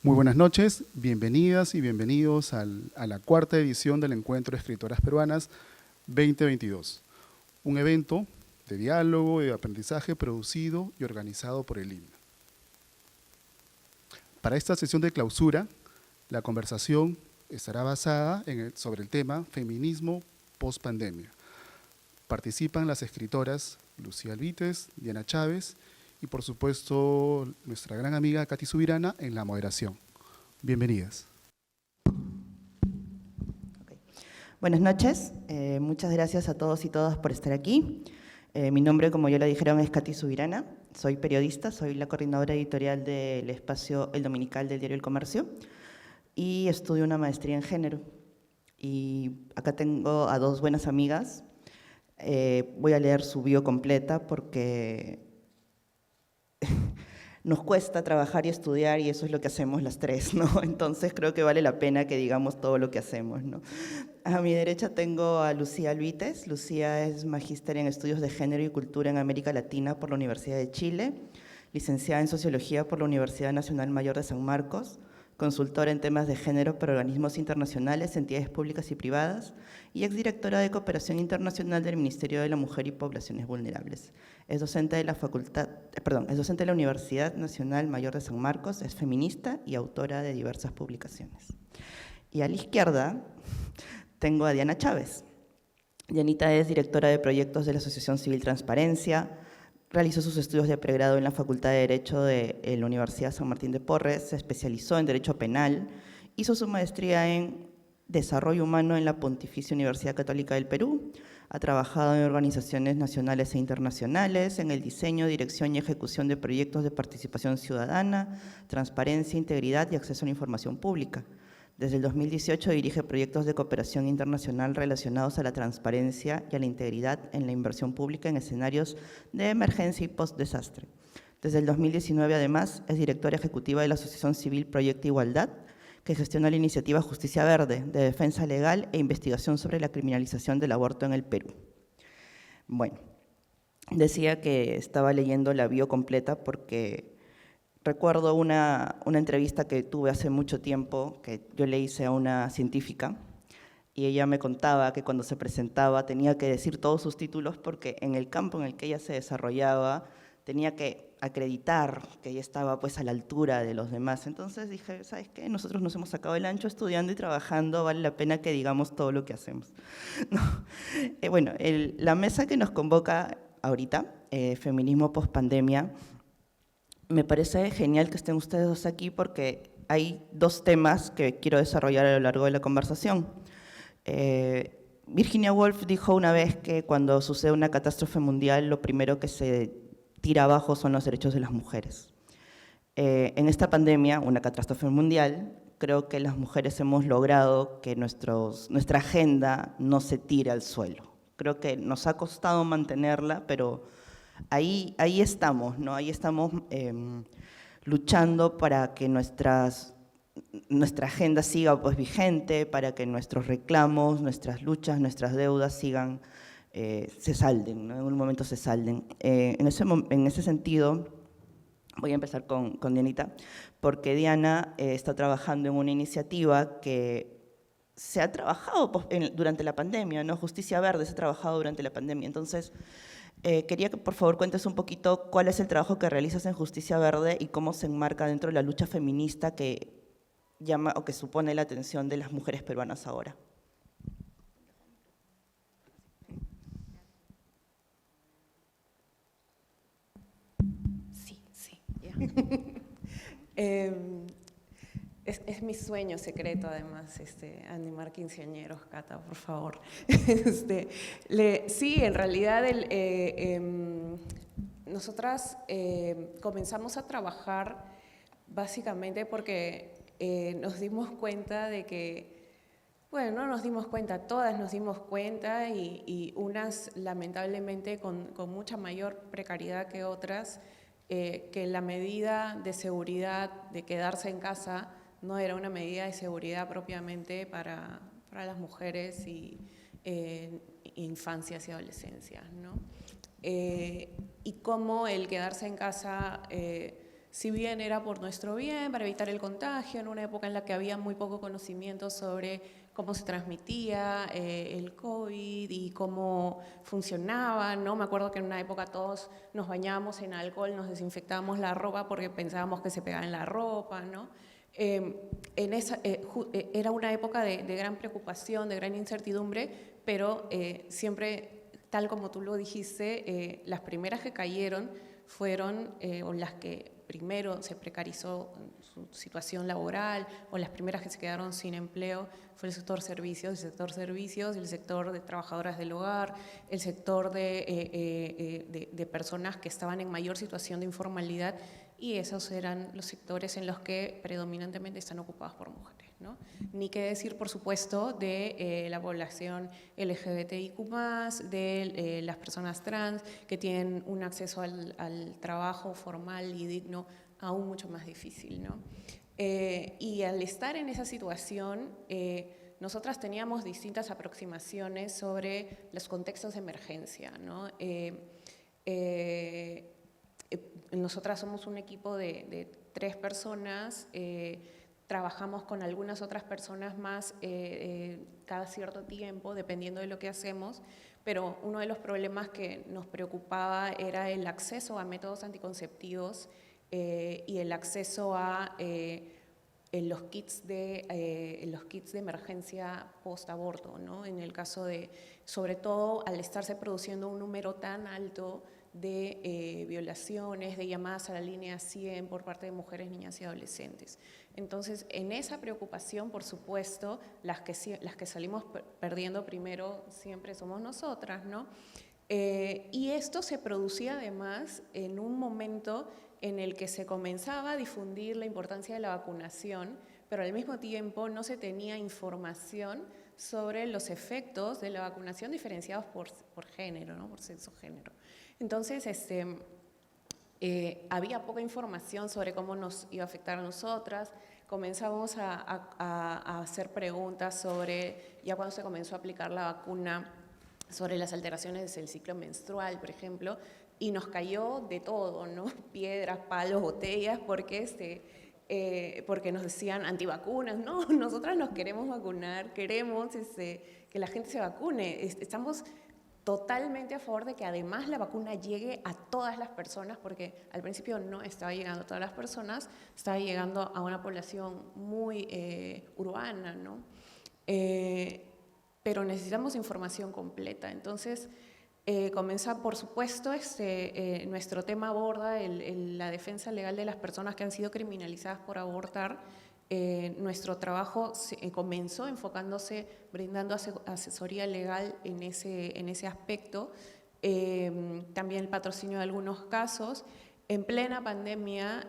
Muy buenas noches, bienvenidas y bienvenidos a la cuarta edición del Encuentro de Escritoras Peruanas 2022, un evento de diálogo y de aprendizaje producido y organizado por el INA. Para esta sesión de clausura, la conversación estará basada sobre el tema Feminismo post-pandemia. Participan las escritoras Lucía Alvites, Diana Chávez y, por supuesto, nuestra gran amiga Katy Subirana en la moderación. Bienvenidas. Okay. Buenas noches, muchas gracias a todos y todas por estar aquí. Mi nombre, como ya lo dijeron, es Katy Subirana, soy periodista, soy la coordinadora editorial del espacio El Dominical del diario El Comercio y estudio una maestría en género. Y acá tengo a dos buenas amigas. Voy a leer su bio completa porque nos cuesta trabajar y estudiar y eso es lo que hacemos las tres, ¿no? Entonces creo que vale la pena que digamos todo lo que hacemos, ¿no? A mi derecha tengo a Lucía Alvites. Lucía es magíster en Estudios de Género y Cultura en América Latina por la Universidad de Chile, licenciada en Sociología por la Universidad Nacional Mayor de San Marcos, consultora en temas de género para organismos internacionales, entidades públicas y privadas, y exdirectora de Cooperación Internacional del Ministerio de la Mujer y Poblaciones Vulnerables. Es docente de la Universidad Nacional Mayor de San Marcos, es feminista y autora de diversas publicaciones. Y a la izquierda tengo a Diana Chávez. Dianita es directora de proyectos de la Asociación Civil Transparencia, realizó sus estudios de pregrado en la Facultad de Derecho de la Universidad San Martín de Porres, se especializó en Derecho Penal, hizo su maestría en Desarrollo Humano en la Pontificia Universidad Católica del Perú, ha trabajado en organizaciones nacionales e internacionales, en el diseño, dirección y ejecución de proyectos de participación ciudadana, transparencia, integridad y acceso a la información pública. Desde el 2018 dirige proyectos de cooperación internacional relacionados a la transparencia y a la integridad en la inversión pública en escenarios de emergencia y post-desastre. Desde el 2019, además, es directora ejecutiva de la Asociación Civil Proyecto Igualdad, que gestiona la iniciativa Justicia Verde, de defensa legal e investigación sobre la criminalización del aborto en el Perú. Bueno, decía que estaba leyendo la bio completa porque recuerdo una entrevista que tuve hace mucho tiempo, que yo le hice a una científica, y ella me contaba que cuando se presentaba tenía que decir todos sus títulos porque en el campo en el que ella se desarrollaba tenía que acreditar que ella estaba pues a la altura de los demás. Entonces dije, ¿sabes qué? Nosotros nos hemos sacado el ancho estudiando y trabajando, vale la pena que digamos todo lo que hacemos. ¿No? Bueno, la mesa que nos convoca ahorita, Feminismo Post-Pandemia, me parece genial que estén ustedes dos aquí porque hay dos temas que quiero desarrollar a lo largo de la conversación. Virginia Woolf dijo una vez que cuando sucede una catástrofe mundial, lo primero que se tira abajo son los derechos de las mujeres. En esta pandemia, una catástrofe mundial, creo que las mujeres hemos logrado que nuestra agenda no se tire al suelo. Creo que nos ha costado mantenerla, pero ahí estamos, ¿no? Ahí estamos luchando para que nuestra agenda siga pues vigente, para que nuestros reclamos, nuestras luchas, nuestras deudas sigan, se salden, ¿no? En un momento se salden. En ese sentido, voy a empezar con Dianita, porque Diana está trabajando en una iniciativa que se ha trabajado durante la pandemia, ¿no? Justicia Verde se ha trabajado durante la pandemia. Entonces, quería que por favor cuentes un poquito cuál es el trabajo que realizas en Justicia Verde y cómo se enmarca dentro de la lucha feminista que llama o que supone la atención de las mujeres peruanas ahora. Sí, ya. Es mi sueño secreto, además, animar quinceañeros, Cata, por favor. Sí, en realidad, nosotras comenzamos a trabajar básicamente porque nos dimos cuenta de que, bueno, no nos dimos cuenta, todas nos dimos cuenta y unas lamentablemente con mucha mayor precariedad que otras, que la medida de seguridad de quedarse en casa no era una medida de seguridad propiamente para las mujeres y infancias y adolescencias, ¿no? Y cómo el quedarse en casa si bien era por nuestro bien, para evitar el contagio, en una época en la que había muy poco conocimiento sobre cómo se transmitía el COVID y cómo funcionaba, ¿no? Me acuerdo que en una época todos nos bañábamos en alcohol, nos desinfectábamos la ropa porque pensábamos que se pegaba en la ropa, ¿no? Era una época de gran preocupación, de gran incertidumbre, pero siempre, tal como tú lo dijiste, las primeras que cayeron fueron, o las que primero se precarizó su situación laboral, o las primeras que se quedaron sin empleo, fue el sector servicios, el sector de trabajadoras del hogar, el sector de personas que estaban en mayor situación de informalidad, y esos eran los sectores en los que predominantemente están ocupados por mujeres, ¿no? Ni qué decir, por supuesto, de la población LGBTIQ+, de las personas trans que tienen un acceso al trabajo formal y digno aún mucho más difícil, ¿no? Y al estar en esa situación, nosotras teníamos distintas aproximaciones sobre los contextos de emergencia, ¿no? Nosotras somos un equipo de 3 personas, trabajamos con algunas otras personas más cada cierto tiempo, dependiendo de lo que hacemos, pero uno de los problemas que nos preocupaba era el acceso a métodos anticonceptivos y el acceso a los kits de emergencia post-aborto, ¿no? En el caso de, sobre todo al estarse produciendo un número tan alto de violaciones, de llamadas a la línea 100 por parte de mujeres, niñas y adolescentes. Entonces, en esa preocupación, por supuesto, las que salimos perdiendo primero siempre somos nosotras, ¿no? Y esto se producía además en un momento en el que se comenzaba a difundir la importancia de la vacunación, pero al mismo tiempo no se tenía información sobre los efectos de la vacunación diferenciados por género, ¿no? Por sexo-género. Entonces, había poca información sobre cómo nos iba a afectar a nosotras. Comenzamos a hacer preguntas sobre, ya cuando se comenzó a aplicar la vacuna, sobre las alteraciones del ciclo menstrual, por ejemplo, y nos cayó de todo, ¿no? Piedras, palos, botellas, porque nos decían antivacunas. No, nosotras nos queremos vacunar, queremos que la gente se vacune. Estamos totalmente a favor de que además la vacuna llegue a todas las personas, porque al principio no estaba llegando a todas las personas, estaba llegando a una población muy urbana, ¿no? Pero necesitamos información completa. Entonces, comienza, por supuesto, nuestro tema aborda la defensa legal de las personas que han sido criminalizadas por abortar. Nuestro trabajo comenzó enfocándose, brindando asesoría legal en ese aspecto, también el patrocinio de algunos casos. En plena pandemia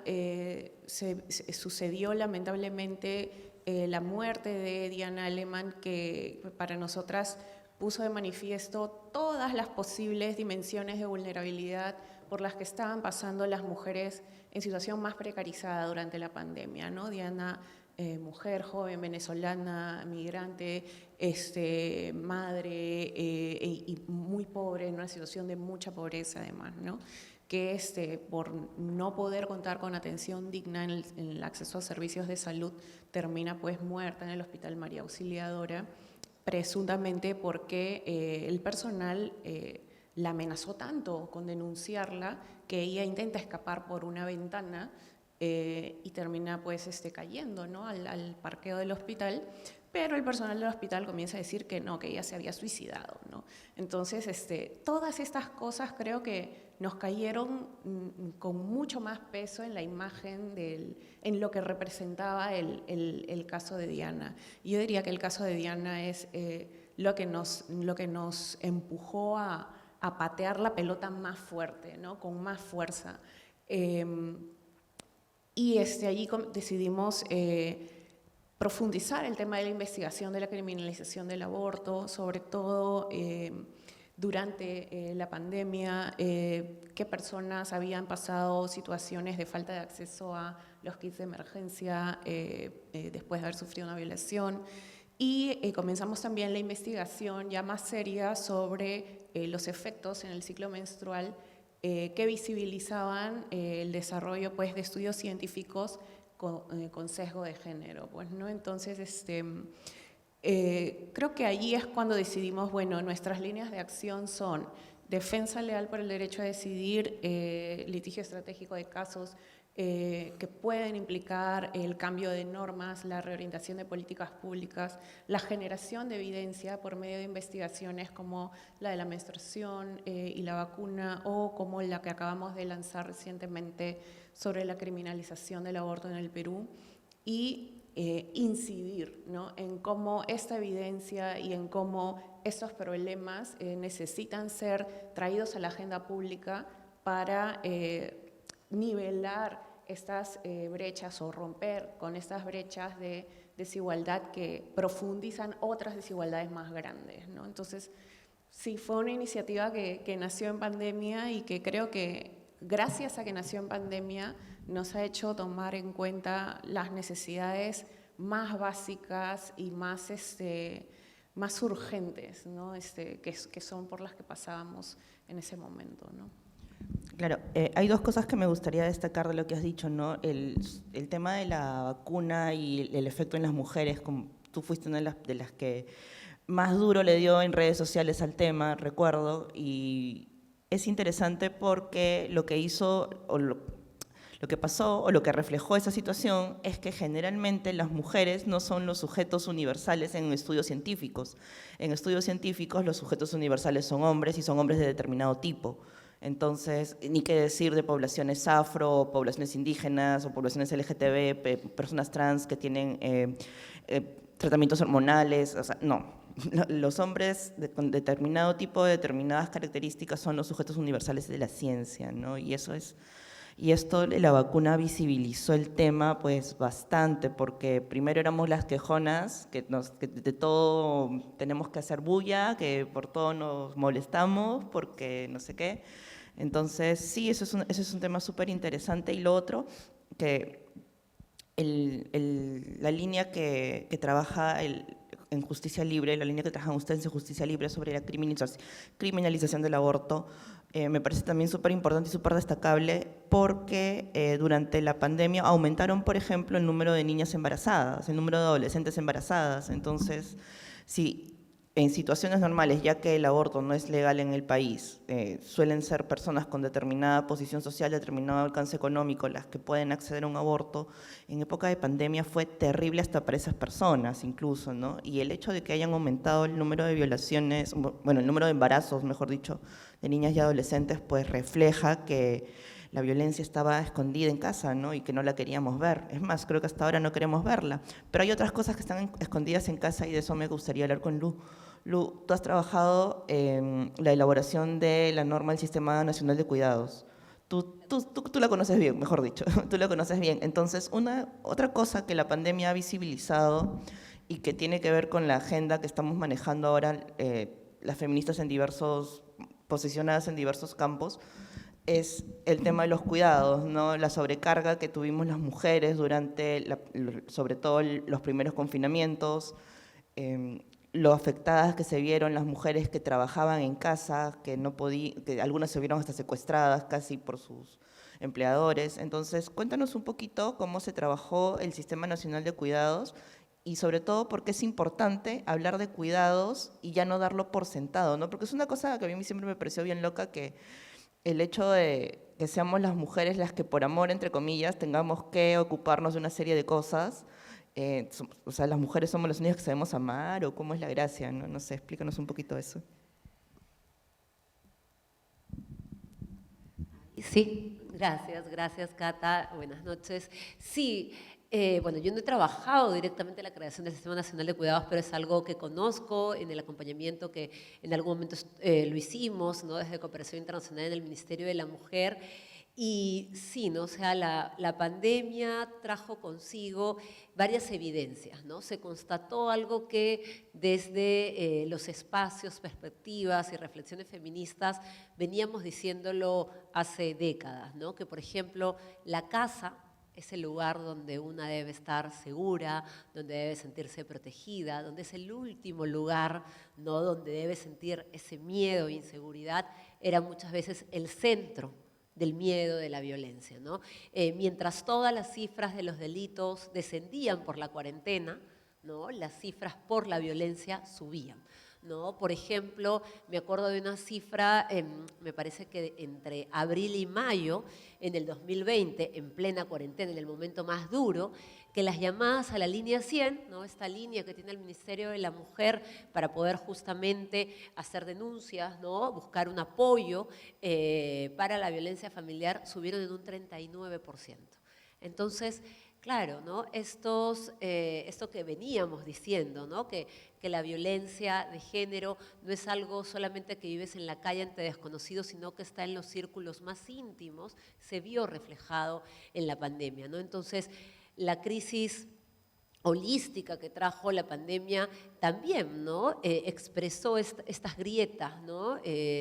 sucedió lamentablemente la muerte de Diana Alemán, que para nosotras puso de manifiesto todas las posibles dimensiones de vulnerabilidad por las que estaban pasando las mujeres en situación más precarizada durante la pandemia, ¿no? Diana, mujer, joven, venezolana, migrante, madre y muy pobre, en una situación de mucha pobreza además, ¿no? Que por no poder contar con atención digna en el acceso a servicios de salud, termina pues muerta en el Hospital María Auxiliadora, presuntamente porque el personal la amenazó tanto con denunciarla que ella intenta escapar por una ventana y termina pues cayendo, ¿no? al parqueo del hospital, pero el personal del hospital comienza a decir que no, que ella se había suicidado, ¿no? Entonces, todas estas cosas creo que nos cayeron con mucho más peso en la imagen, en lo que representaba el caso de Diana. Yo diría que el caso de Diana es lo que nos empujó a patear la pelota más fuerte, ¿no? Con más fuerza. Y allí decidimos profundizar el tema de la investigación de la criminalización del aborto, sobre todo durante la pandemia, qué personas habían pasado situaciones de falta de acceso a los kits de emergencia después de haber sufrido una violación. Y comenzamos también la investigación ya más seria sobre los efectos en el ciclo menstrual que visibilizaban el desarrollo pues, de estudios científicos con sesgo de género. Pues, ¿no? Entonces, creo que allí es cuando decidimos, bueno, nuestras líneas de acción son defensa leal por el derecho a decidir, litigio estratégico de casos que pueden implicar el cambio de normas, la reorientación de políticas públicas, la generación de evidencia por medio de investigaciones como la de la menstruación y la vacuna, o como la que acabamos de lanzar recientemente sobre la criminalización del aborto en el Perú, y incidir, ¿no?, en cómo esta evidencia y en cómo estos problemas necesitan ser traídos a la agenda pública para nivelar estas brechas o romper con estas brechas de desigualdad que profundizan otras desigualdades más grandes, ¿no? Entonces, sí, fue una iniciativa que nació en pandemia y que creo que gracias a que nació en pandemia nos ha hecho tomar en cuenta las necesidades más básicas y más urgentes, ¿no? Que son por las que pasábamos en ese momento, ¿no? Claro, hay dos cosas que me gustaría destacar de lo que has dicho, ¿no? El tema de la vacuna y el efecto en las mujeres, como tú fuiste una de las que más duro le dio en redes sociales al tema, recuerdo, y es interesante porque lo que hizo, o lo que pasó, o lo que reflejó esa situación, es que generalmente las mujeres no son los sujetos universales en estudios científicos. En estudios científicos los sujetos universales son hombres y son hombres de determinado tipo. Entonces, ni qué decir de poblaciones afro, poblaciones indígenas o poblaciones LGTB, personas trans que tienen tratamientos hormonales, o sea, no. Los hombres con determinado tipo, de determinadas características, son los sujetos universales de la ciencia, ¿no? Y esto, la vacuna visibilizó el tema pues bastante, porque primero éramos las quejonas, que de todo tenemos que hacer bulla, que por todo nos molestamos, porque no sé qué. Entonces, sí, eso es un tema súper interesante. Y lo otro, que la línea que trabaja en Justicia Libre, la línea que trabajan ustedes en Justicia Libre sobre la criminalización del aborto, me parece también súper importante y súper destacable, porque durante la pandemia aumentaron, por ejemplo, el número de niñas embarazadas, el número de adolescentes embarazadas. Entonces, si en situaciones normales, ya que el aborto no es legal en el país, suelen ser personas con determinada posición social, determinado alcance económico, las que pueden acceder a un aborto, en época de pandemia fue terrible hasta para esas personas incluso, ¿no? Y el hecho de que hayan aumentado el número de violaciones, bueno, el número de embarazos, mejor dicho, de niñas y adolescentes, pues refleja que la violencia estaba escondida en casa, ¿no? Y que no la queríamos ver. Es más, creo que hasta ahora no queremos verla. Pero hay otras cosas que están escondidas en casa, y de eso me gustaría hablar con Lu. Lu, tú has trabajado en la elaboración de la norma del Sistema Nacional de Cuidados. Tú la conoces bien, mejor dicho, tú la conoces bien. Entonces, otra cosa que la pandemia ha visibilizado y que tiene que ver con la agenda que estamos manejando ahora, las feministas posicionadas en diversos campos, es el tema de los cuidados, ¿no? La sobrecarga que tuvimos las mujeres durante, sobre todo los primeros confinamientos, lo afectadas que se vieron las mujeres que trabajaban en casa, que algunas se vieron hasta secuestradas casi por sus empleadores. Entonces, cuéntanos un poquito cómo se trabajó el Sistema Nacional de Cuidados y sobre todo por qué es importante hablar de cuidados y ya no darlo por sentado, ¿no? Porque es una cosa que a mí siempre me pareció bien loca, que el hecho de que seamos las mujeres las que por amor, entre comillas, tengamos que ocuparnos de una serie de cosas. O sea, las mujeres somos las únicas que sabemos amar, o cómo es la gracia, ¿no? No sé, explícanos un poquito eso. Sí, gracias Cata, buenas noches. Sí, bueno, yo no he trabajado directamente en la creación del Sistema Nacional de Cuidados, pero es algo que conozco en el acompañamiento que en algún momento lo hicimos, ¿no? Desde Cooperación Internacional en el Ministerio de la Mujer. Y sí, ¿no? O sea, la pandemia trajo consigo varias evidencias, ¿no? Se constató algo que desde los espacios, perspectivas y reflexiones feministas veníamos diciéndolo hace décadas, ¿no? Que, por ejemplo, la casa es el lugar donde una debe estar segura, donde debe sentirse protegida, donde es el último lugar, ¿no? Donde debe sentir ese miedo e inseguridad, era muchas veces el centro del miedo, de la violencia, ¿no? Mientras todas las cifras de los delitos descendían por la cuarentena, ¿no? Las cifras por la violencia subían, ¿no? Por ejemplo, me acuerdo de una cifra, me parece que entre abril y mayo, en el 2020, en plena cuarentena, en el momento más duro, que las llamadas a la línea 100, ¿no? Esta línea que tiene el Ministerio de la Mujer para poder justamente hacer denuncias, ¿no? Buscar un apoyo para la violencia familiar, subieron en un 39%. Entonces, claro, ¿no? Esto que veníamos diciendo, ¿no? Que la violencia de género no es algo solamente que vives en la calle ante desconocidos, sino que está en los círculos más íntimos, se vio reflejado en la pandemia, ¿no? Entonces, la crisis holística que trajo la pandemia también, ¿no? Expresó estas grietas, ¿no?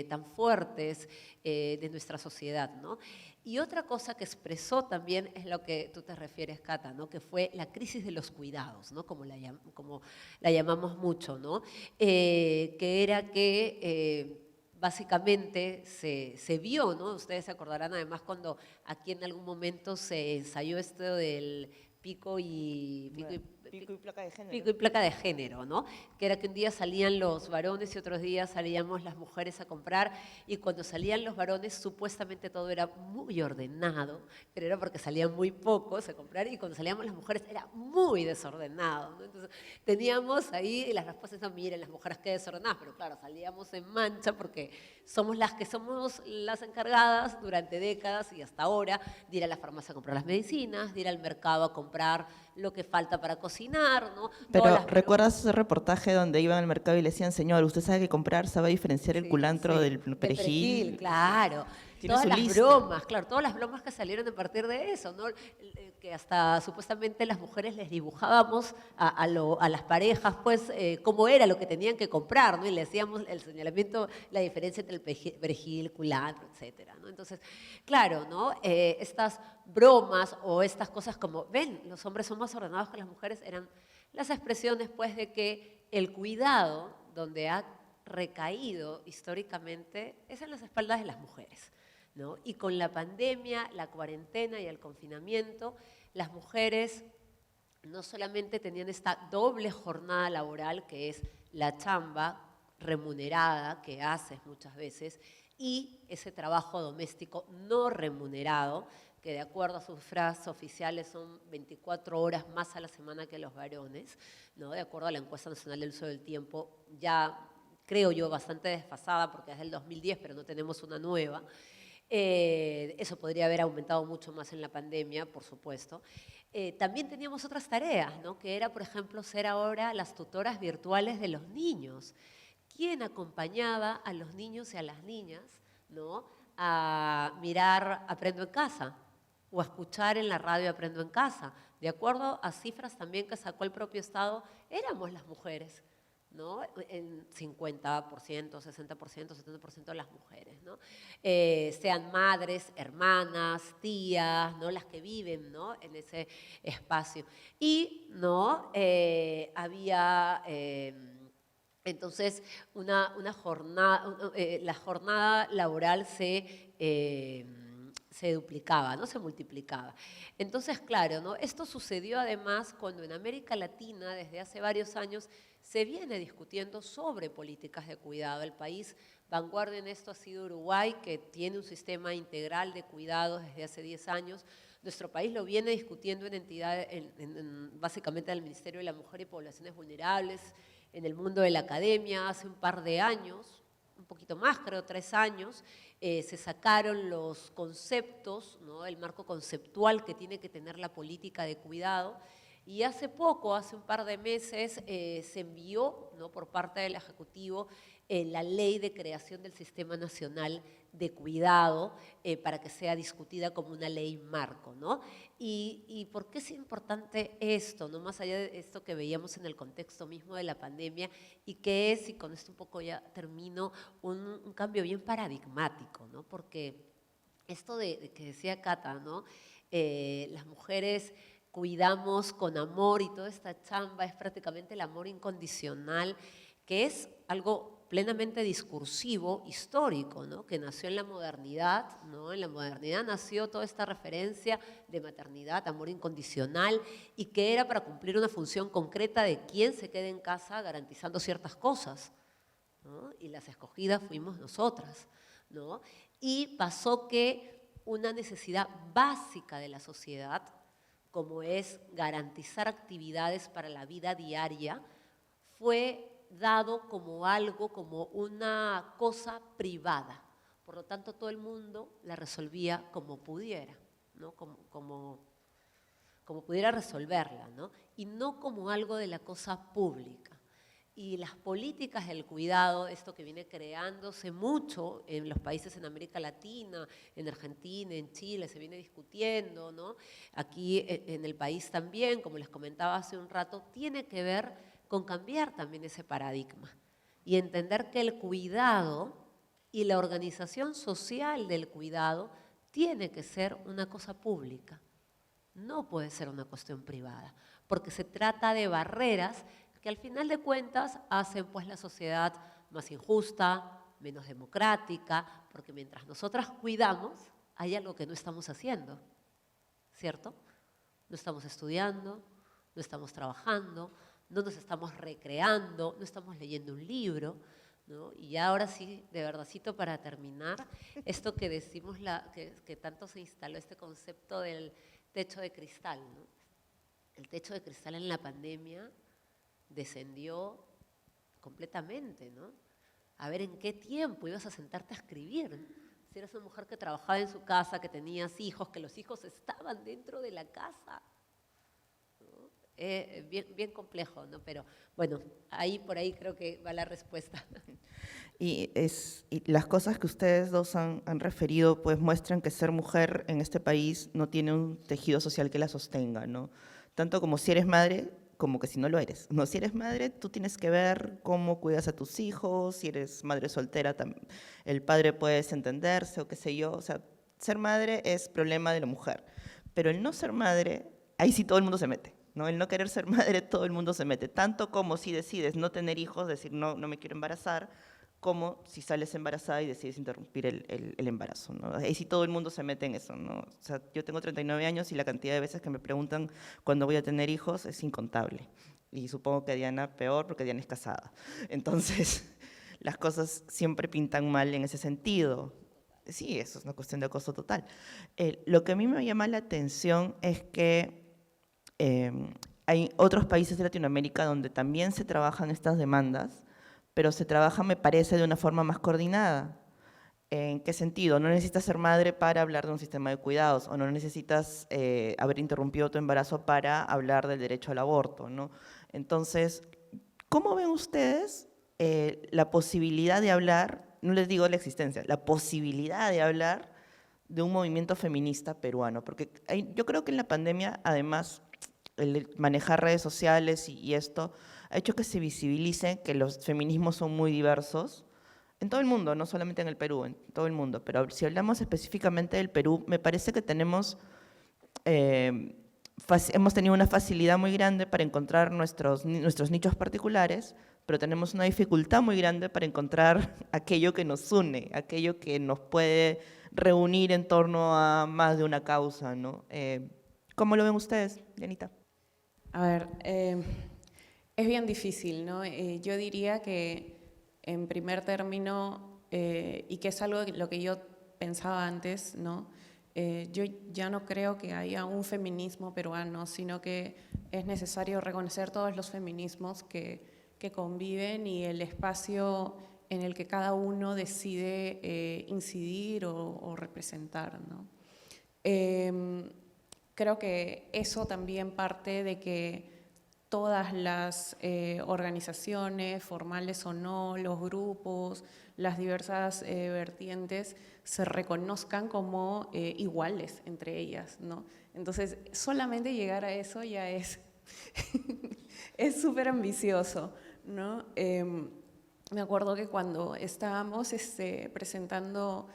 Tan fuertes de nuestra sociedad, ¿no? Y otra cosa que expresó también es lo que tú te refieres, Cata, ¿no? Que fue la crisis de los cuidados, ¿no? Como la llamamos mucho, ¿no? Que era que básicamente se vio, ¿no? Ustedes se acordarán además cuando aquí en algún momento se ensayó esto del pico y placa de género. Pico y placa de género, ¿no? Que era que un día salían los varones y otros días salíamos las mujeres a comprar, y cuando salían los varones supuestamente todo era muy ordenado, pero era porque salían muy pocos a comprar, y cuando salíamos las mujeres era muy desordenado, ¿no? Entonces teníamos ahí las respuestas, no, miren, las mujeres qué desordenadas, pero claro, salíamos en mancha porque somos las que somos las encargadas durante décadas y hasta ahora de ir a la farmacia a comprar las medicinas, de ir al mercado a comprar lo que falta para cocinar, ¿no? Pero ¿recuerdas ese reportaje donde iban al mercado y le decían, señor, usted sabe que comprar sabe diferenciar el culantro del perejil? Claro. Tiene Todas su las lista. bromas, claro, todas las bromas que salieron a partir de eso, ¿no? Que hasta supuestamente las mujeres les dibujábamos a las parejas, pues, cómo era lo que tenían que comprar, ¿no? Y le hacíamos el señalamiento, la diferencia entre el perejil, culantro, etcétera, ¿no? Entonces, claro, ¿no? Estas bromas o estas cosas como, ven, los hombres son más ordenados que las mujeres, eran las expresiones, pues, de que el cuidado, donde ha recaído históricamente, es en las espaldas de las mujeres, ¿no? Y con la pandemia, la cuarentena y el confinamiento, las mujeres no solamente tenían esta doble jornada laboral, que es la chamba remunerada que haces muchas veces, y ese trabajo doméstico no remunerado, que de acuerdo a sus cifras oficiales son 24 horas más a la semana que los varones, ¿no? De acuerdo a la encuesta nacional del uso del tiempo, ya creo yo bastante desfasada porque es del 2010, pero no tenemos una nueva. Eso podría haber aumentado mucho más en la pandemia, por supuesto. También teníamos otras tareas, ¿no? Que era, por ejemplo, ser ahora las tutoras virtuales de los niños. ¿Quién acompañaba a los niños y a las niñas, ¿no? A mirar Aprendo en Casa o a escuchar en la radio Aprendo en Casa? De acuerdo a cifras también que sacó el propio Estado, éramos las mujeres, ¿no? En 50%, 60%, 70% las mujeres, ¿no? Sean madres, hermanas, tías, ¿no? Las que viven, ¿no? En ese espacio. Y, ¿no? Había entonces una jornada, la jornada laboral se duplicaba, ¿no? Se multiplicaba. Entonces, claro, ¿no? Esto sucedió además cuando en América Latina, desde hace varios años, se viene discutiendo sobre políticas de cuidado. El país vanguardia en esto ha sido Uruguay, que tiene un sistema integral de cuidados desde hace 10 años. Nuestro país lo viene discutiendo en entidades, básicamente en el Ministerio de la Mujer y Poblaciones Vulnerables, en el mundo de la academia, hace un par de años, un poquito más, creo 3 años, se sacaron los conceptos, ¿no? El marco conceptual que tiene que tener la política de cuidado. Y hace poco, hace un par de meses, se envió, ¿no? Por parte del Ejecutivo la ley de creación del Sistema Nacional de Cuidado para que sea discutida como una ley marco, ¿no? ¿Y por qué es importante esto, ¿no? Más allá de esto que veíamos en el contexto mismo de la pandemia, y que es, y con esto un poco ya termino, un cambio bien paradigmático, ¿no? Porque esto de que decía Cata, ¿no? Las mujeres cuidamos con amor y toda esta chamba es prácticamente el amor incondicional, que es algo plenamente discursivo, histórico, ¿no? Que nació en la modernidad, ¿no? En la modernidad nació toda esta referencia de maternidad, amor incondicional, y que era para cumplir una función concreta de quién se quede en casa garantizando ciertas cosas, ¿no? Y las escogidas fuimos nosotras, ¿no? Y pasó que una necesidad básica de la sociedad, como es garantizar actividades para la vida diaria, fue dado como algo, como una cosa privada. Por lo tanto, todo el mundo la resolvía como pudiera, ¿no? Como pudiera resolverla, ¿no? Y no como algo de la cosa pública. Y las políticas del cuidado, esto que viene creándose mucho en los países en América Latina, en Argentina, en Chile, se viene discutiendo, ¿no? Aquí en el país también, como les comentaba hace un rato, tiene que ver con cambiar también ese paradigma y entender que el cuidado y la organización social del cuidado tiene que ser una cosa pública, no puede ser una cuestión privada, porque se trata de barreras que al final de cuentas hacen pues la sociedad más injusta, menos democrática, porque mientras nosotras cuidamos, hay algo que no estamos haciendo, ¿cierto? No estamos estudiando, no estamos trabajando, no nos estamos recreando, no estamos leyendo un libro, ¿no? Y ya ahora sí, de verdadcito para terminar, esto que decimos, que tanto se instaló este concepto del techo de cristal, ¿no? El techo de cristal en la pandemia descendió completamente, ¿no? A ver en qué tiempo ibas a sentarte a escribir. Si eras una mujer que trabajaba en su casa, que tenías hijos, que los hijos estaban dentro de la casa, ¿no? Bien complejo, ¿no? Pero bueno, por ahí creo que va la respuesta. Y las cosas que ustedes dos han referido pues muestran que ser mujer en este país no tiene un tejido social que la sostenga, ¿no? Tanto como si eres madre, como que si no lo eres. No, si eres madre, tú tienes que ver cómo cuidas a tus hijos, si eres madre soltera, el padre puede desentenderse o qué sé yo. O sea, ser madre es problema de la mujer. Pero el no ser madre, ahí sí todo el mundo se mete, ¿no? El no querer ser madre, todo el mundo se mete. Tanto como si decides no tener hijos, decir no me quiero embarazar, como si sales embarazada y decides interrumpir el embarazo, ¿no? Ahí sí todo el mundo se mete en eso, ¿no? O sea, yo tengo 39 años y la cantidad de veces que me preguntan cuándo voy a tener hijos es incontable. Y supongo que Diana peor porque Diana es casada. Entonces, las cosas siempre pintan mal en ese sentido. Sí, eso es una cuestión de acoso total. Lo que a mí me llama la atención es que hay otros países de Latinoamérica donde también se trabajan estas demandas, pero se trabaja, me parece, de una forma más coordinada. ¿En qué sentido? No necesitas ser madre para hablar de un sistema de cuidados, o no necesitas haber interrumpido tu embarazo para hablar del derecho al aborto, ¿no? Entonces, ¿cómo ven ustedes la posibilidad de hablar, no les digo la existencia, la posibilidad de hablar de un movimiento feminista peruano? Porque yo creo que en la pandemia, además, el manejar redes sociales y esto ha hecho que se visibilice que los feminismos son muy diversos en todo el mundo, no solamente en el Perú, en todo el mundo. Pero si hablamos específicamente del Perú, me parece que hemos tenido una facilidad muy grande para encontrar nuestros nichos particulares, pero tenemos una dificultad muy grande para encontrar aquello que nos une, aquello que nos puede reunir en torno a más de una causa, ¿no? ¿Cómo lo ven ustedes, Dianita? A ver, es bien difícil, ¿no? Yo diría que en primer término, y que es algo de lo que yo pensaba antes, ¿no? Yo ya no creo que haya un feminismo peruano, sino que es necesario reconocer todos los feminismos que conviven y el espacio en el que cada uno decide incidir o representar, ¿no? Creo que eso también parte de que todas las organizaciones, formales o no, los grupos, las diversas vertientes, se reconozcan como iguales entre ellas, ¿no? Entonces, solamente llegar a eso ya es súper ambicioso, ¿no? Me acuerdo que cuando estábamos presentando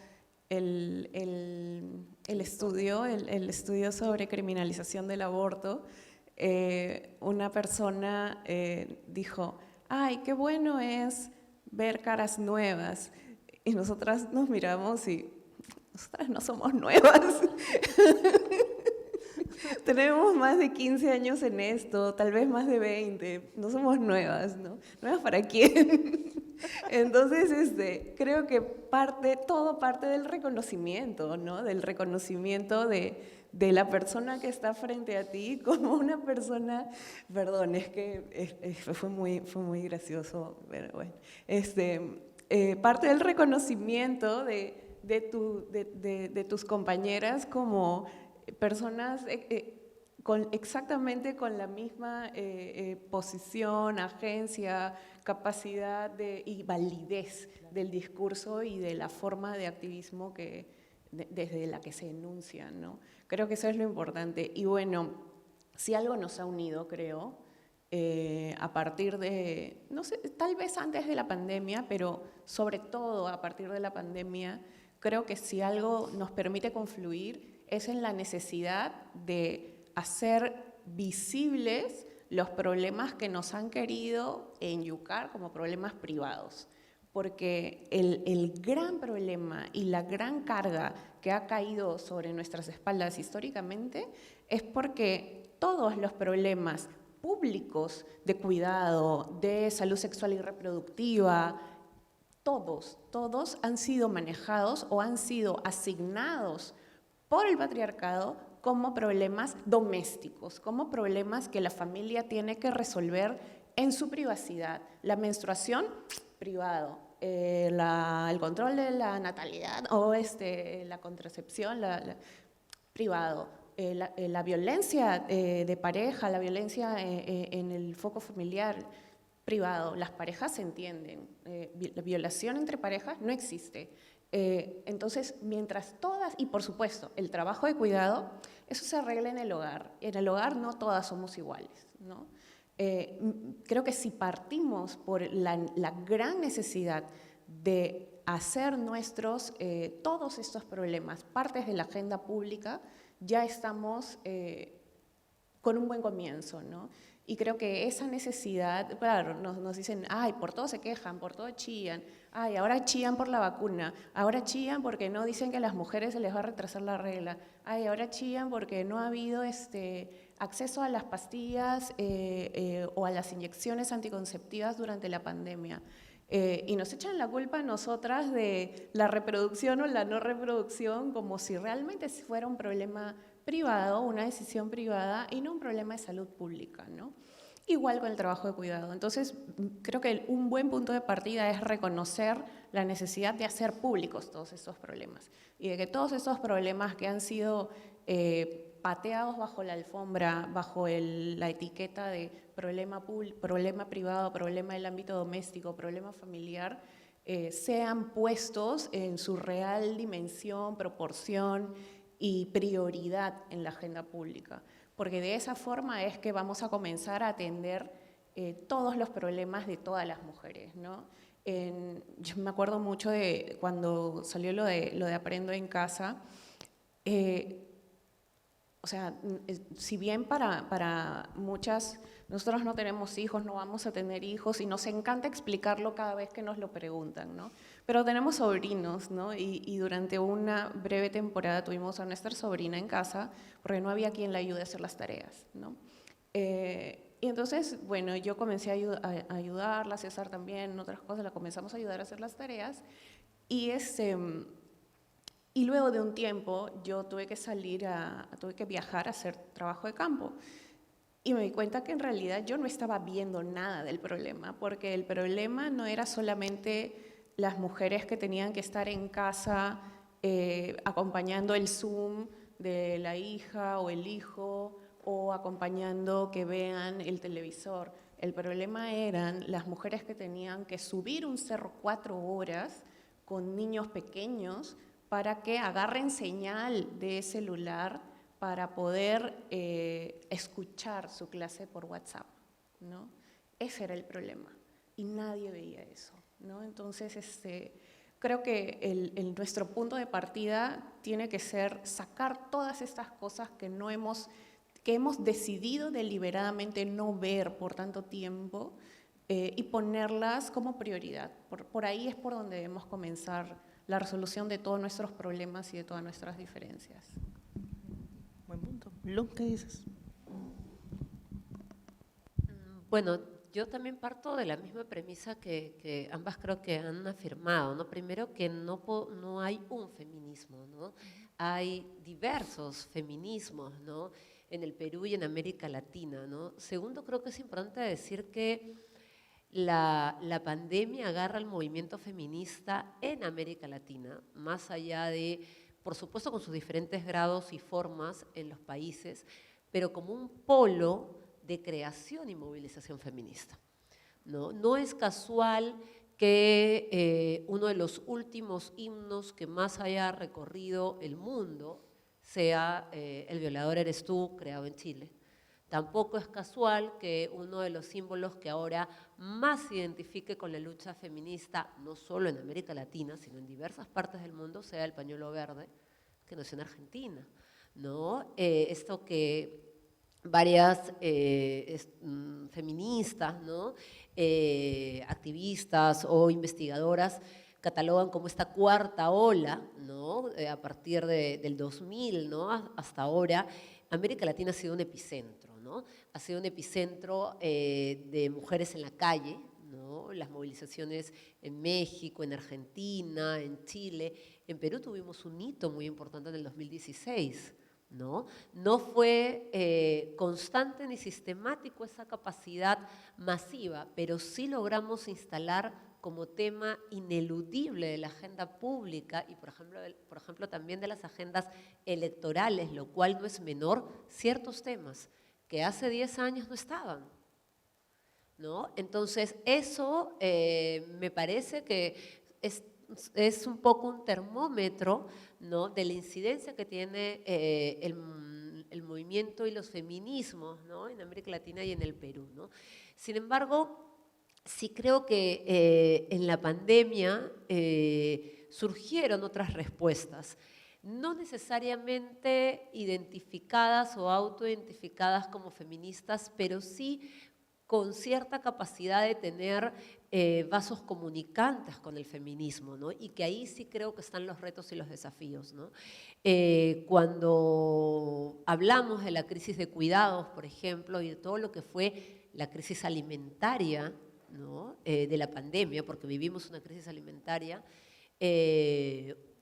el estudio sobre criminalización del aborto, una persona dijo, ay, qué bueno es ver caras nuevas. Y nosotras nos miramos y nosotras no somos nuevas. Tenemos más de 15 años en esto, tal vez más de 20, no somos nuevas, ¿no? ¿Nuevas para quién? Entonces, creo que todo parte del reconocimiento, ¿no? Del reconocimiento de la persona que está frente a ti como una persona, perdón, es que fue muy gracioso, pero bueno, parte del reconocimiento de tus compañeras como personas exactamente con la misma posición, agencia, capacidad y validez del discurso y de la forma de activismo desde la que se enuncia, ¿no? Creo que eso es lo importante. Y bueno, si algo nos ha unido, creo, a partir de, no sé, tal vez antes de la pandemia, pero sobre todo a partir de la pandemia, creo que si algo nos permite confluir es en la necesidad de hacer visibles los problemas que nos han querido enyucar como problemas privados. Porque el gran problema y la gran carga que ha caído sobre nuestras espaldas históricamente es porque todos los problemas públicos de cuidado, de salud sexual y reproductiva, todos han sido manejados o han sido asignados por el patriarcado como problemas domésticos, como problemas que la familia tiene que resolver en su privacidad. La menstruación, privado. El control de la natalidad o la contracepción, privado. La violencia de pareja, la violencia en el foco familiar, privado. Las parejas se entienden. La violación entre parejas no existe. Entonces, mientras todas, y por supuesto, el trabajo de cuidado, eso se arregla en el hogar. En el hogar no todas somos iguales, ¿no? Creo que si partimos por la gran necesidad de hacer nuestros, todos estos problemas partes de la agenda pública, ya estamos con un buen comienzo, ¿no? Y creo que esa necesidad, claro, nos dicen, ay, por todo se quejan, por todo chillan, ay, ahora chillan por la vacuna, ahora chillan porque no dicen que a las mujeres se les va a retrasar la regla, ay, ahora chillan porque no ha habido acceso a las pastillas o a las inyecciones anticonceptivas durante la pandemia. Y nos echan la culpa a nosotras de la reproducción o la no reproducción como si realmente fuera un problema privado, una decisión privada y no un problema de salud pública, ¿no? Igual con el trabajo de cuidado. Entonces, creo que un buen punto de partida es reconocer la necesidad de hacer públicos todos estos problemas y de que todos esos problemas que han sido pateados bajo la alfombra, bajo la etiqueta de problema privado, problema del ámbito doméstico, problema familiar, sean puestos en su real dimensión, proporción y prioridad en la agenda pública. Porque de esa forma es que vamos a comenzar a atender todos los problemas de todas las mujeres, ¿no? Yo me acuerdo mucho de cuando salió lo de Aprendo en Casa. O sea, si bien para muchas, nosotros no tenemos hijos, no vamos a tener hijos y nos encanta explicarlo cada vez que nos lo preguntan, ¿no? Pero tenemos sobrinos, ¿no? Y durante una breve temporada tuvimos a nuestra sobrina en casa porque no había quien la ayude a hacer las tareas, ¿no? Y entonces, bueno, yo comencé a ayudarla, César también, otras cosas, la comenzamos a ayudar a hacer las tareas y y luego de un tiempo yo tuve que viajar a hacer trabajo de campo y me di cuenta que en realidad yo no estaba viendo nada del problema, porque el problema no era solamente las mujeres que tenían que estar en casa acompañando el Zoom de la hija o el hijo o acompañando que vean el televisor. El problema eran las mujeres que tenían que subir un cerro 4 horas con niños pequeños para que agarren señal de celular para poder escuchar su clase por WhatsApp, ¿no? Ese era el problema y nadie veía eso, ¿no? Entonces, creo que nuestro punto de partida tiene que ser sacar todas estas cosas que hemos decidido deliberadamente no ver por tanto tiempo y ponerlas como prioridad. Por ahí es por donde debemos comenzar la resolución de todos nuestros problemas y de todas nuestras diferencias. Buen punto. Lu, ¿qué dices? Bueno, yo también parto de la misma premisa que ambas creo que han afirmado, ¿no? Primero, que no hay un feminismo, ¿no? Hay diversos feminismos, ¿no? En el Perú y en América Latina, ¿no? Segundo, creo que es importante decir que la pandemia agarra el movimiento feminista en América Latina, más allá de, por supuesto, con sus diferentes grados y formas en los países, pero como un polo de creación y movilización feminista, ¿no? No es casual que uno de los últimos himnos que más haya recorrido el mundo sea El violador eres tú, creado en Chile. Tampoco es casual que uno de los símbolos que ahora más se identifique con la lucha feminista, no solo en América Latina, sino en diversas partes del mundo, sea el pañuelo verde, que nació en Argentina, ¿no? Esto que varias feministas, ¿no? Activistas o investigadoras catalogan como esta cuarta ola, ¿no? A partir del 2000, ¿no? Hasta ahora, América Latina ha sido un epicentro, ¿no? Ha sido un epicentro de mujeres en la calle, ¿no? Las movilizaciones en México, en Argentina, en Chile. En Perú tuvimos un hito muy importante en el 2016, ¿no? No fue constante ni sistemático esa capacidad masiva, pero sí logramos instalar como tema ineludible de la agenda pública y, por ejemplo, también de las agendas electorales, lo cual no es menor, ciertos temas que hace 10 años no estaban, ¿no? Entonces, eso me parece que es un poco un termómetro, ¿no? De la incidencia que tiene el movimiento y los feminismos, ¿no? En América Latina y en el Perú, ¿no? Sin embargo, sí creo que en la pandemia surgieron otras respuestas, no necesariamente identificadas o autoidentificadas como feministas, pero sí con cierta capacidad de tener vasos comunicantes con el feminismo, ¿no? Y que ahí sí creo que están los retos y los desafíos, ¿no? Cuando hablamos de la crisis de cuidados, por ejemplo, y de todo lo que fue la crisis alimentaria, ¿no? De la pandemia, porque vivimos una crisis alimentaria,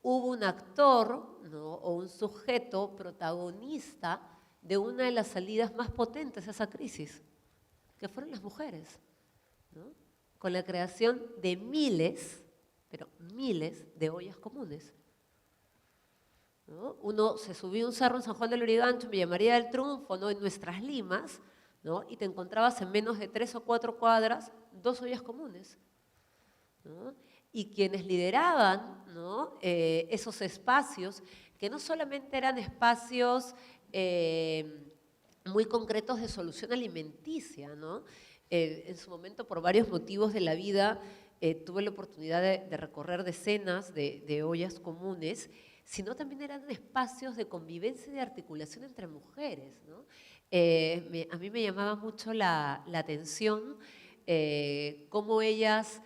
hubo un actor, ¿no? O un sujeto protagonista de una de las salidas más potentes a esa crisis, que fueron las mujeres, ¿no? Con la creación de miles, pero miles de ollas comunes, ¿no? Uno se subió a un cerro en San Juan del Lurigancho, en Villa María del Triunfo, ¿no? En Nuestras Limas, ¿no? Y te encontrabas en menos de 3 o 4 cuadras 2 ollas comunes, ¿no? Y quienes lideraban, ¿no? Esos espacios, que no solamente eran espacios muy concretos de solución alimenticia, ¿no? En su momento, por varios motivos de la vida, tuve la oportunidad de recorrer decenas de ollas comunes, sino también eran espacios de convivencia y de articulación entre mujeres, ¿no? A mí me llamaba mucho la atención cómo ellas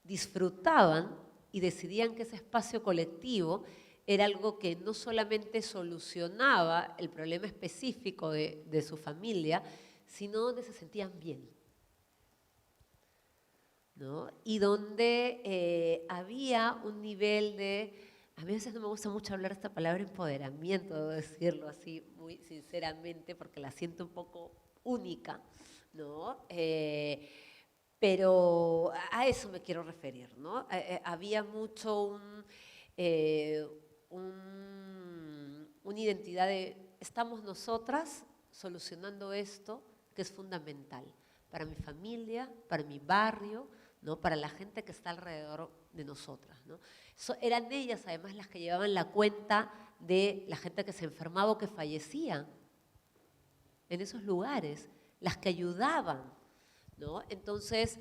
disfrutaban y decidían que ese espacio colectivo era algo que no solamente solucionaba el problema específico de su familia, sino donde se sentían bien, ¿no? Y donde había un nivel de, a mí a veces no me gusta mucho hablar esta palabra empoderamiento, debo decirlo así muy sinceramente, porque la siento un poco única, ¿no? Pero a eso me quiero referir, ¿no? Había mucho una identidad de estamos nosotras solucionando esto que es fundamental para mi familia, para mi barrio, ¿no? Para la gente que está alrededor de nosotras, ¿no? Eran ellas además las que llevaban la cuenta de la gente que se enfermaba o que fallecía en esos lugares, las que ayudaban, ¿no? Entonces,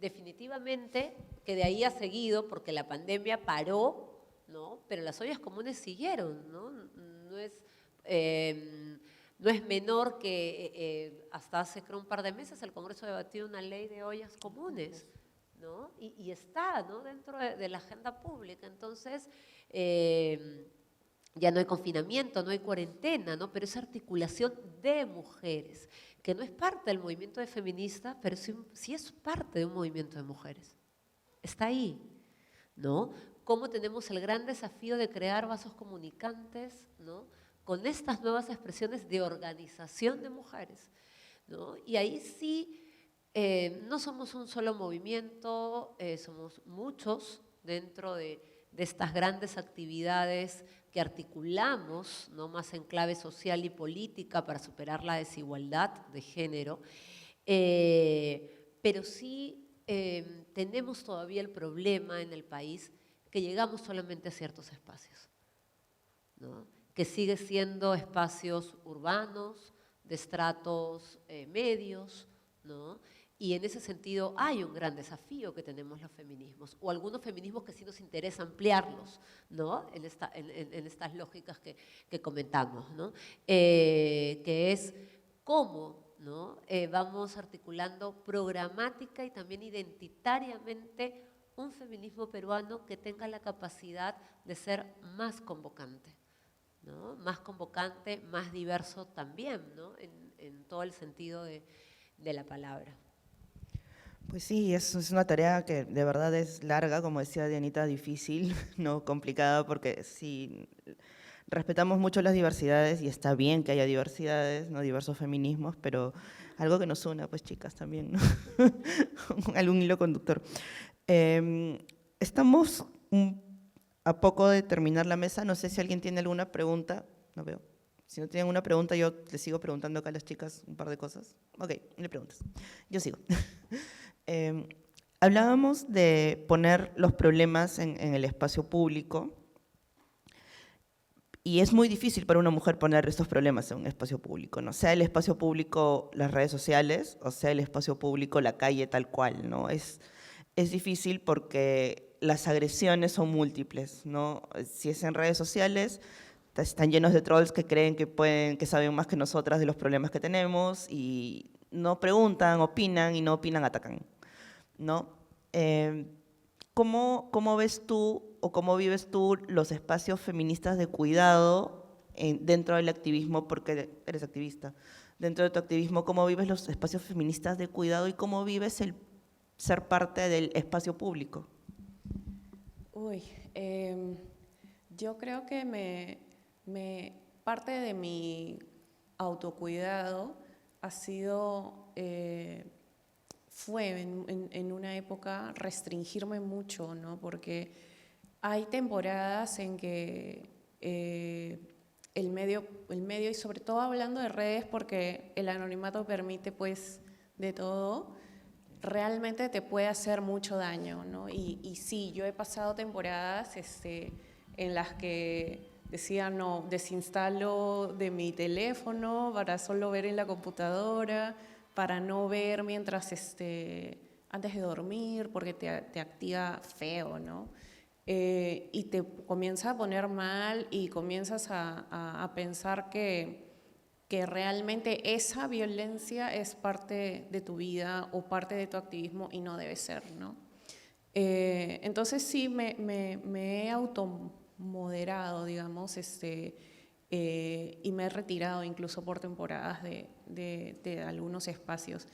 definitivamente que de ahí ha seguido, porque la pandemia paró, ¿no? Pero las ollas comunes siguieron, ¿no? No es, No es menor que hasta hace creo un par de meses el Congreso debatió una ley de ollas comunes, ¿no? Y está, ¿no?, dentro de la agenda pública. Entonces, ya no hay confinamiento, no hay cuarentena, ¿no? Pero esa articulación de mujeres, que no es parte del movimiento de feministas, pero sí es parte de un movimiento de mujeres. Está ahí, ¿no? Cómo tenemos el gran desafío de crear vasos comunicantes, ¿no?, con estas nuevas expresiones de organización de mujeres, ¿no? Y ahí sí, no somos un solo movimiento, somos muchos dentro de estas grandes actividades que articulamos, ¿no?, más en clave social y política para superar la desigualdad de género, pero sí tenemos todavía el problema en el país que llegamos solamente a ciertos espacios, ¿no?, que sigue siendo espacios urbanos, de estratos medios, ¿no? Y en ese sentido hay un gran desafío que tenemos los feminismos, o algunos feminismos que sí nos interesa ampliarlos, ¿no?, en estas lógicas que comentamos, ¿no? Que es cómo, ¿no?, vamos articulando programática y también identitariamente un feminismo peruano que tenga la capacidad de ser más convocante, ¿no?, más convocante, más diverso también, ¿no?, en todo el sentido de la palabra. Pues sí, es una tarea que de verdad es larga, como decía Dianita, difícil, no complicada, porque sí, respetamos mucho las diversidades y está bien que haya diversidades, ¿no?, diversos feminismos, pero algo que nos una, pues chicas, también, ¿no? Algún hilo conductor. Estamos a poco de terminar la mesa, no sé si alguien tiene alguna pregunta, no veo. Si no tienen una pregunta, yo les sigo preguntando acá a las chicas un par de cosas. Ok, no le preguntas, yo sigo. Hablábamos de poner los problemas en el espacio público y es muy difícil para una mujer poner estos problemas en un espacio público, ¿no? Sea el espacio público las redes sociales o sea el espacio público la calle tal cual, ¿no? Es difícil porque las agresiones son múltiples, ¿no? Si es en redes sociales, están llenos de trolls que creen que saben más que nosotras de los problemas que tenemos y no preguntan, opinan y no opinan, atacan, ¿no? ¿Cómo ves tú o cómo vives tú los espacios feministas de cuidado dentro del activismo, porque eres activista? Dentro de tu activismo, ¿cómo vives los espacios feministas de cuidado y cómo vives el ser parte del espacio público? Uy, yo creo que parte de mi autocuidado ha sido, fue en una época restringirme mucho, ¿no? Porque hay temporadas en que el medio, y sobre todo hablando de redes, porque el anonimato permite pues de todo, realmente te puede hacer mucho daño, ¿no? Y sí, yo he pasado temporadas en las que decía, no, desinstalo de mi teléfono para solo ver en la computadora, para no ver mientras antes de dormir, porque te activa feo, ¿no? Y te comienza a poner mal y comienzas a pensar que realmente esa violencia es parte de tu vida o parte de tu activismo y no debe ser, ¿no? Entonces sí, me he automoderado, digamos, y me he retirado incluso por temporadas de algunos espacios.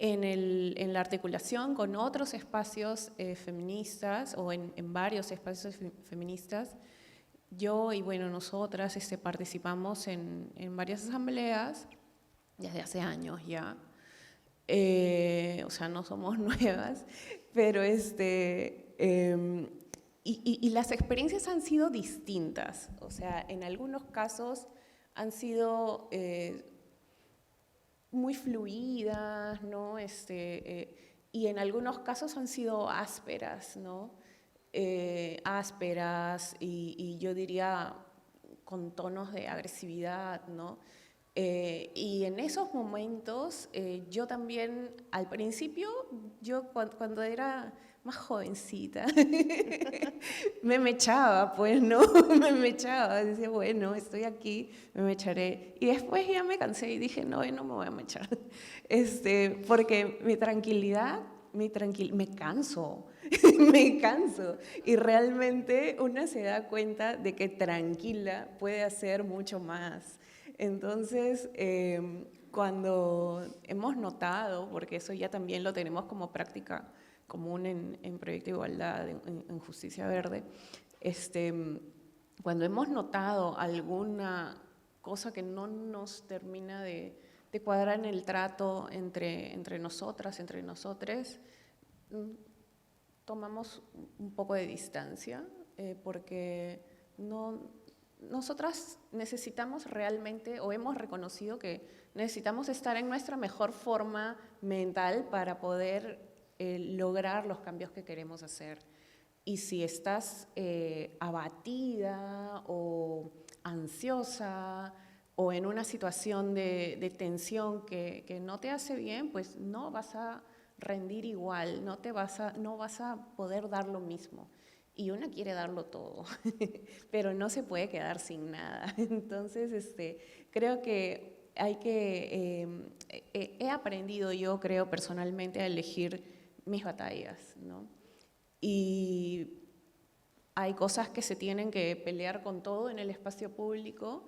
En la articulación con otros espacios feministas o en varios espacios feministas, yo y bueno, nosotras participamos en varias asambleas desde hace años ya. O sea, no somos nuevas, pero y las experiencias han sido distintas. O sea, en algunos casos han sido muy fluidas, ¿no? Y en algunos casos han sido ásperas, ¿no? Ásperas y yo diría con tonos de agresividad, ¿no? Y en esos momentos yo también, al principio, yo cuando era más jovencita, me mechaba, pues, ¿no? Me mechaba, decía, bueno, estoy aquí, me mecharé. Y después ya me cansé y dije, no, yo no me voy a mechar. Porque mi tranquilidad, me canso, me canso. Y realmente una se da cuenta de que tranquila puede hacer mucho más. Entonces, cuando hemos notado, porque eso ya también lo tenemos como práctica común en Proyecto de Igualdad, en Justicia Verde, cuando hemos notado alguna cosa que no nos termina de cuadrar en el trato entre nosotras, entre nosotres, tomamos un poco de distancia, porque nosotras necesitamos realmente, o hemos reconocido que necesitamos estar en nuestra mejor forma mental para poder lograr los cambios que queremos hacer. Y si estás abatida o ansiosa o en una situación de tensión que no te hace bien, pues no vas a rendir igual, no vas a poder dar lo mismo. Y una quiere darlo todo, pero no se puede quedar sin nada. Entonces, creo que he aprendido yo, creo personalmente, a elegir mis batallas, ¿no? Y hay cosas que se tienen que pelear con todo en el espacio público,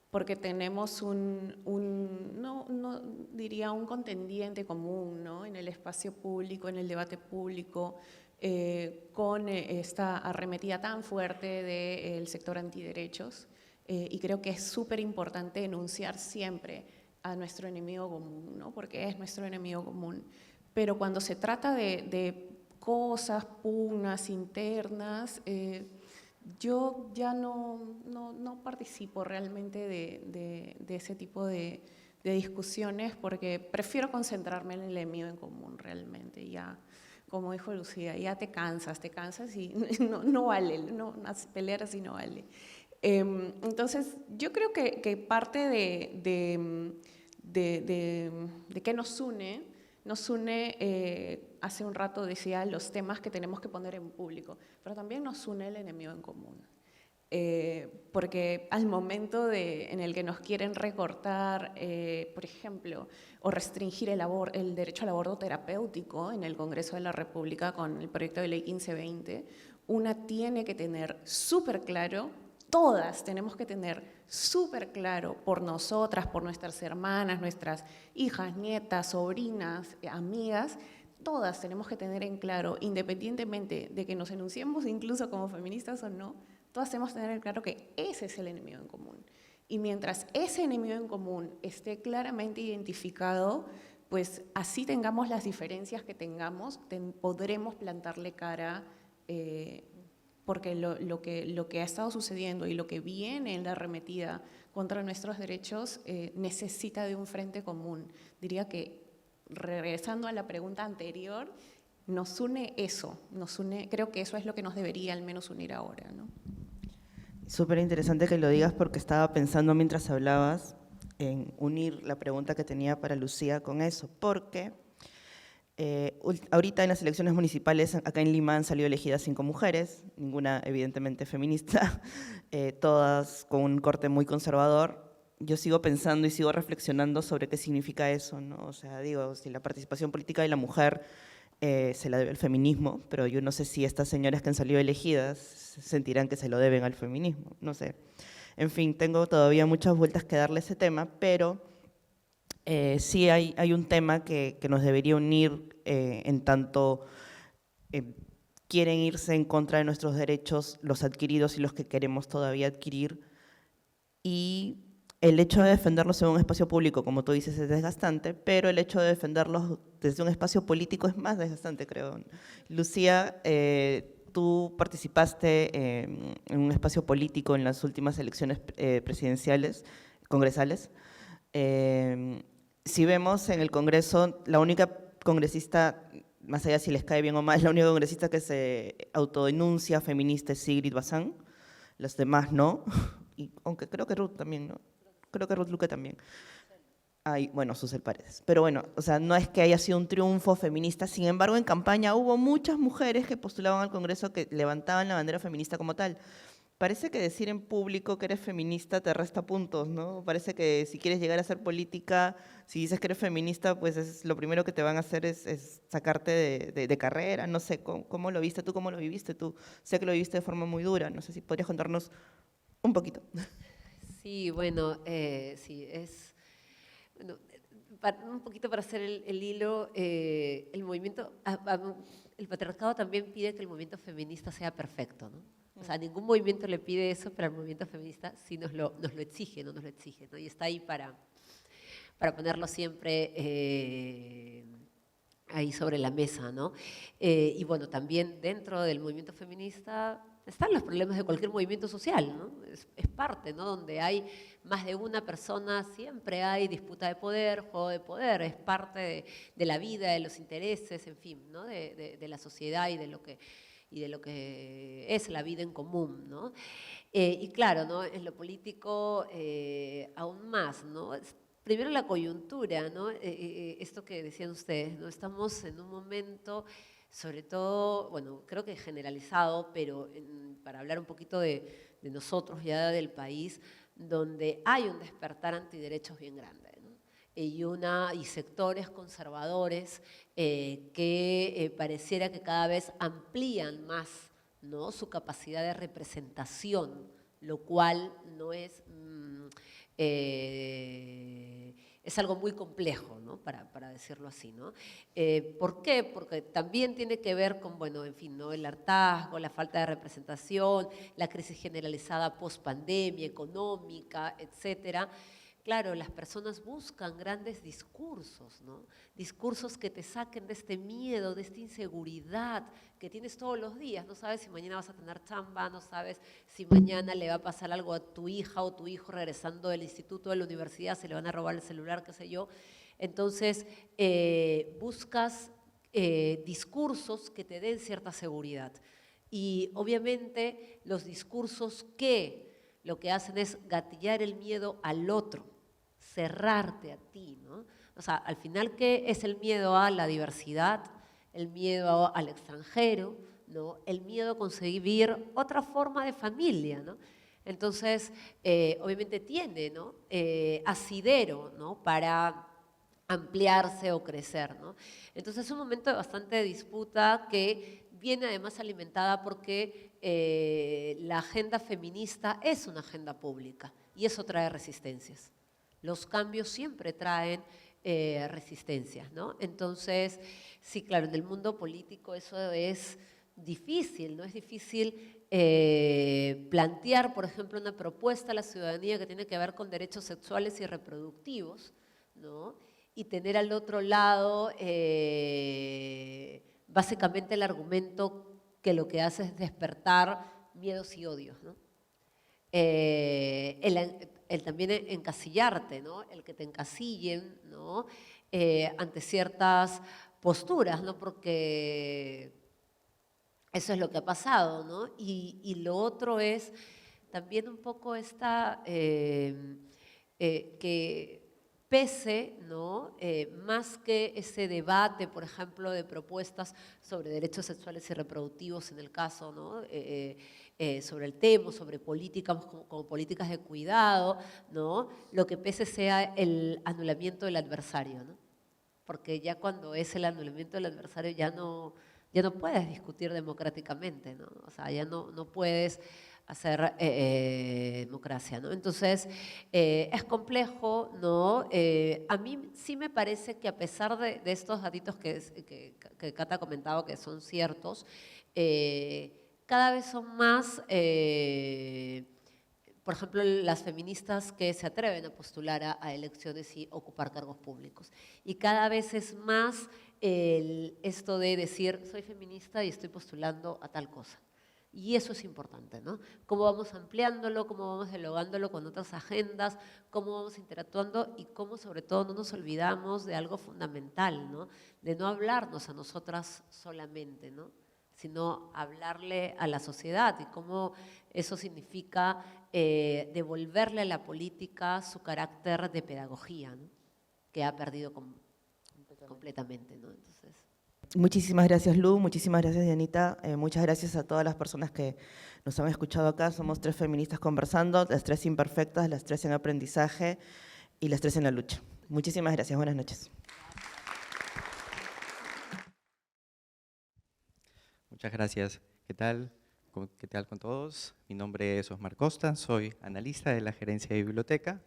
porque tenemos no diría un contendiente común, ¿no? En el espacio público, en el debate público, con esta arremetida tan fuerte del sector antiderechos, y creo que es súper importante enunciar siempre a nuestro enemigo común, ¿no? Porque es nuestro enemigo común. Pero cuando se trata de cosas, pugnas internas, yo ya no participo realmente de ese tipo de discusiones, porque prefiero concentrarme en el enemigo en común realmente. Ya, como dijo Lucía, ya te cansas y no vale, pelear así no vale. Entonces, yo creo que parte de qué nos une, hace un rato decía, los temas que tenemos que poner en público, pero también nos une el enemigo en común. Porque al momento en el que nos quieren recortar, por ejemplo, o restringir el derecho al aborto terapéutico en el Congreso de la República con el proyecto de ley 1520, una tiene que tener súper claro, todas tenemos que tener súper claro por nosotras, por nuestras hermanas, nuestras hijas, nietas, sobrinas, amigas, todas tenemos que tener en claro, independientemente de que nos enunciemos incluso como feministas o no, todas tenemos que tener en claro que ese es el enemigo en común. Y mientras ese enemigo en común esté claramente identificado, pues así tengamos las diferencias que tengamos, podremos plantarle cara, porque lo que ha estado sucediendo y lo que viene en la arremetida contra nuestros derechos necesita de un frente común. Diría que, regresando a la pregunta anterior, nos une eso, creo que eso es lo que nos debería al menos unir ahora, ¿no? Súper interesante que lo digas, porque estaba pensando mientras hablabas en unir la pregunta que tenía para Lucía con eso, porque ahorita en las elecciones municipales acá en Lima han salido elegidas 5 mujeres, ninguna evidentemente feminista, todas con un corte muy conservador. Yo sigo pensando y sigo reflexionando sobre qué significa eso, ¿no? O sea, digo, si la participación política de la mujer se la debe al feminismo, pero yo no sé si estas señoras que han salido elegidas sentirán que se lo deben al feminismo, no sé. En fin, tengo todavía muchas vueltas que darle a ese tema, pero sí hay un tema que nos debería unir en tanto quieren irse en contra de nuestros derechos, los adquiridos y los que queremos todavía adquirir, y el hecho de defenderlos en un espacio público, como tú dices, es desgastante, pero el hecho de defenderlos desde un espacio político es más desgastante, creo. Lucía, tú participaste en un espacio político en las últimas elecciones presidenciales, congresales. Si vemos en el Congreso, la única congresista, más allá si les cae bien o mal, la única congresista que se autodenuncia feminista es Sigrid Bazán, las demás no, y aunque creo que Ruth también, ¿no? Creo que Ruth Luque también. Ay, bueno, Susel Paredes. Pero bueno, o sea, no es que haya sido un triunfo feminista. Sin embargo, en campaña hubo muchas mujeres que postulaban al Congreso que levantaban la bandera feminista como tal. Parece que decir en público que eres feminista te resta puntos, ¿no? Parece que si quieres llegar a hacer política, si dices que eres feminista, pues es lo primero que te van a hacer es sacarte de carrera. No sé, ¿cómo lo viste tú? ¿Cómo lo viviste tú? Sé que lo viviste de forma muy dura. No sé si podrías contarnos un poquito. Sí, bueno, sí, es... Bueno, un poquito para hacer el hilo, el movimiento, el patriarcado también pide que el movimiento feminista sea perfecto, ¿no? O sea, ningún movimiento le pide eso, pero el movimiento feminista sí nos lo exige, no nos lo exige, ¿no? Y está ahí para ponerlo siempre ahí sobre la mesa, ¿no? Y bueno, también dentro del movimiento feminista están los problemas de cualquier movimiento social, ¿no? Es parte, ¿no? Donde hay más de una persona, siempre hay disputa de poder, juego de poder, es parte de la vida, de los intereses, en fin, ¿no? De la sociedad y de lo que es la vida en común, ¿no? Y claro, ¿no? En lo político aún más, ¿no? Primero la coyuntura, ¿no? Esto que decían ustedes, ¿no? Estamos en un momento, sobre todo, bueno, creo que generalizado, pero para hablar un poquito de nosotros ya del país, donde hay un despertar antiderechos bien grande, ¿no? Y sectores conservadores que pareciera que cada vez amplían más, ¿no? Su capacidad de representación, lo cual no es... es algo muy complejo, ¿no? Para decirlo así, ¿no? ¿Por qué? Porque también tiene que ver con, bueno, en fin, ¿no? El hartazgo, la falta de representación, la crisis generalizada post-pandemia, económica, etcétera. Claro, las personas buscan grandes discursos, ¿no? Discursos que te saquen de este miedo, de esta inseguridad que tienes todos los días. No sabes si mañana vas a tener chamba, no sabes si mañana le va a pasar algo a tu hija o tu hijo regresando del instituto, de la universidad, se le van a robar el celular, qué sé yo. Entonces, buscas discursos que te den cierta seguridad. Y obviamente los discursos que lo que hacen es gatillar el miedo al otro, cerrarte a ti, ¿no? O sea, al final, ¿qué es el miedo a la diversidad? El miedo al extranjero, ¿no? El miedo a concebir otra forma de familia, ¿no? Entonces, obviamente tiene, ¿no? Asidero, ¿no? Para ampliarse o crecer, ¿no? Entonces es un momento de bastante disputa que viene además alimentada porque la agenda feminista es una agenda pública y eso trae resistencias. Los cambios siempre traen resistencias, ¿no? Entonces, sí, claro, en el mundo político eso es difícil, ¿no? Es difícil plantear, por ejemplo, una propuesta a la ciudadanía que tiene que ver con derechos sexuales y reproductivos, ¿no? Y tener al otro lado básicamente el argumento que lo que hace es despertar miedos y odios, ¿no? El también encasillarte, ¿no? El que te encasillen, ¿no? Ante ciertas posturas, ¿no? Porque eso es lo que ha pasado, ¿no? Y lo otro es también un poco esta, que pese, ¿no? Más que ese debate, por ejemplo, de propuestas sobre derechos sexuales y reproductivos en el caso, ¿no? Sobre el tema, sobre políticas como políticas de cuidado, ¿no? Lo que pese sea el anulamiento del adversario, ¿no? Porque ya cuando es el anulamiento del adversario ya no puedes discutir democráticamente, ¿no? O sea, ya no puedes hacer democracia, ¿no? Entonces, es complejo, ¿no? A mí sí me parece que a pesar de estos datitos que Cata ha comentado que son ciertos, cada vez son más, por ejemplo, las feministas que se atreven a postular a elecciones y ocupar cargos públicos. Y cada vez es más esto de decir, soy feminista y estoy postulando a tal cosa. Y eso es importante, ¿no? Cómo vamos ampliándolo, cómo vamos dialogándolo con otras agendas, cómo vamos interactuando y cómo sobre todo no nos olvidamos de algo fundamental, ¿no? De no hablarnos a nosotras solamente, ¿no? Sino hablarle a la sociedad y cómo eso significa devolverle a la política su carácter de pedagogía, ¿no? que ha perdido completamente, ¿no? Entonces, Muchísimas gracias, Lu. Muchísimas gracias, Dianita. Muchas gracias a todas las personas que nos han escuchado acá. Somos 3 feministas conversando, las 3 imperfectas, las 3 en aprendizaje y las 3 en la lucha. Muchísimas gracias. Buenas noches. Muchas gracias. ¿Qué tal? ¿Qué tal con todos? Mi nombre es Osmar Costa, soy analista de la Gerencia de Biblioteca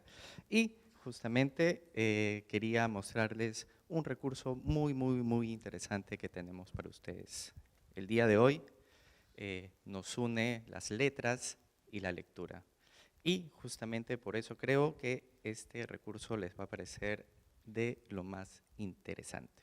y justamente quería mostrarles un recurso muy interesante que tenemos para ustedes. El día de hoy nos une las letras y la lectura. Y justamente por eso creo que este recurso les va a parecer de lo más interesante.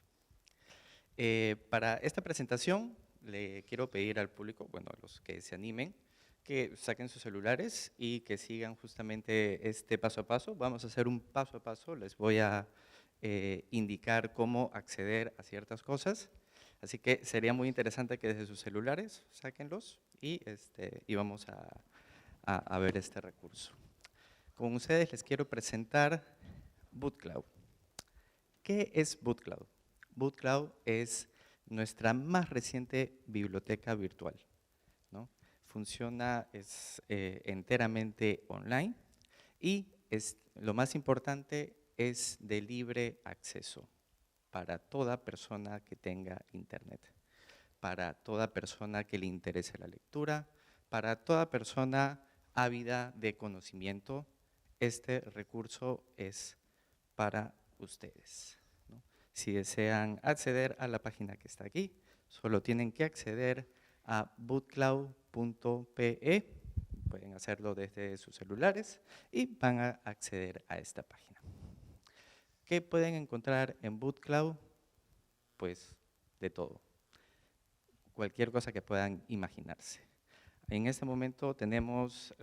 Para esta presentación le quiero pedir al público, bueno, a los que se animen, que saquen sus celulares y que sigan justamente este paso a paso. Vamos a hacer un paso a paso, les voy a indicar cómo acceder a ciertas cosas. Así que sería muy interesante que desde sus celulares sáquenlos y vamos a ver este recurso. Con ustedes les quiero presentar BootCloud. ¿Qué es BootCloud? BootCloud es nuestra más reciente biblioteca virtual, ¿no? Funciona enteramente online y lo más importante es de libre acceso para toda persona que tenga internet, para toda persona que le interese la lectura, para toda persona ávida de conocimiento. Este recurso es para ustedes, ¿no? Si desean acceder a la página que está aquí, solo tienen que acceder a bootcloud.pe, pueden hacerlo desde sus celulares y van a acceder a esta página. ¿Qué pueden encontrar en BootCloud? Pues de todo, cualquier cosa que puedan imaginarse. En este momento tenemos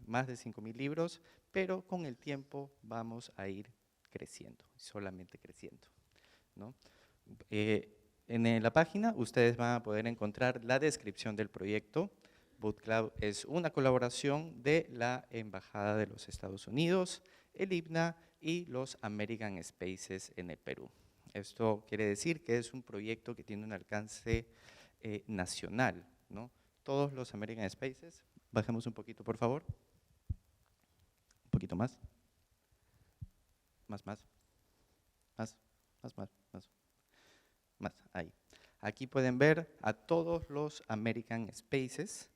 más de 5.000 libros, pero con el tiempo vamos a ir creciendo, solamente creciendo, ¿no? En la página ustedes van a poder encontrar la descripción del proyecto. BootCloud es una colaboración de la Embajada de los Estados Unidos, el IBNA y los American Spaces en el Perú. Esto quiere decir que es un proyecto que tiene un alcance nacional, ¿no? Todos los American Spaces, bajemos un poquito por favor, un poquito más. Más, ahí. Aquí pueden ver a todos los American Spaces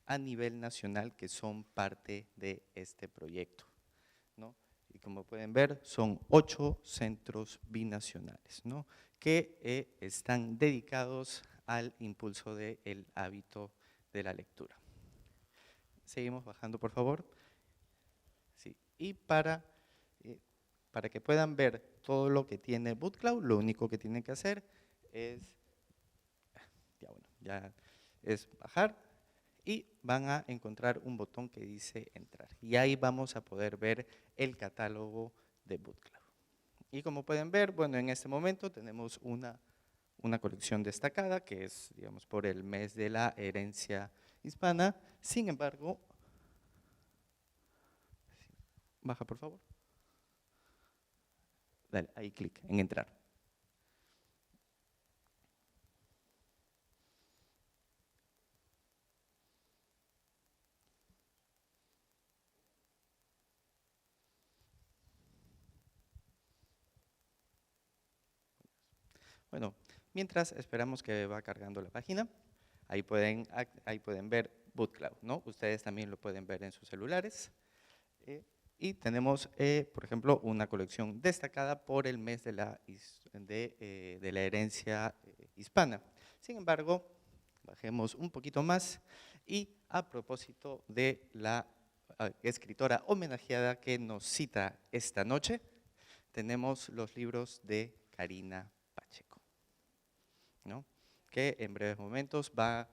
a nivel nacional que son parte de este proyecto, ¿no? Y como pueden ver, son 8 centros binacionales, ¿no? Que están dedicados al impulso del hábito de la lectura. Seguimos bajando, por favor. Sí. Y para que puedan ver todo lo que tiene BootCloud, lo único que tienen que hacer es, es bajar y van a encontrar un botón que dice entrar. Y ahí vamos a poder ver el catálogo de BootCloud. Y como pueden ver, bueno, en este momento tenemos una colección destacada que es, digamos, por el mes de la herencia hispana. Sin embargo, baja por favor. Dale, ahí clic en entrar. Bueno, mientras esperamos que va cargando la página, ahí pueden ver BootCloud, ¿no? Ustedes también lo pueden ver en sus celulares. Y tenemos, por ejemplo, una colección destacada por el mes de la herencia hispana. Sin embargo, bajemos un poquito más y a propósito de la escritora homenajeada que nos cita esta noche, tenemos los libros de Karina Pacheco, ¿no? que en breves momentos la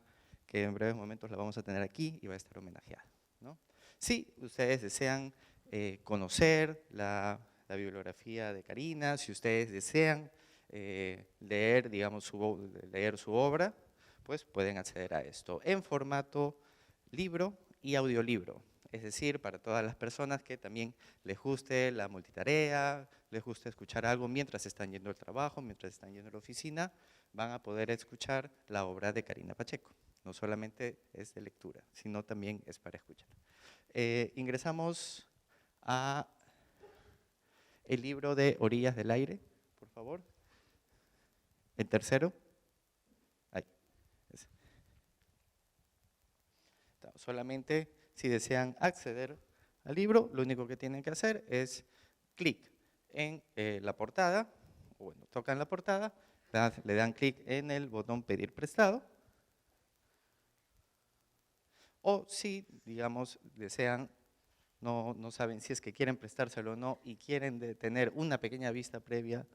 vamos a tener aquí y va a estar homenajeada, ¿no? Si ustedes desean conocer la bibliografía de Karina, si ustedes desean leer, digamos, leer su obra, pues pueden acceder a esto en formato libro y audiolibro. Es decir, para todas las personas que también les guste la multitarea, les guste escuchar algo mientras están yendo al trabajo, mientras están yendo a la oficina, van a poder escuchar la obra de Karina Pacheco. No solamente es de lectura, sino también es para escuchar. Ingresamos a el libro de Orillas del Aire, por favor. El tercero. Ahí. Solamente si desean acceder al libro, lo único que tienen que hacer es clic en la portada, o bueno, tocan la portada, le dan clic en el botón pedir prestado, o si, digamos, desean, no saben si es que quieren prestárselo o no y quieren tener una pequeña vista previa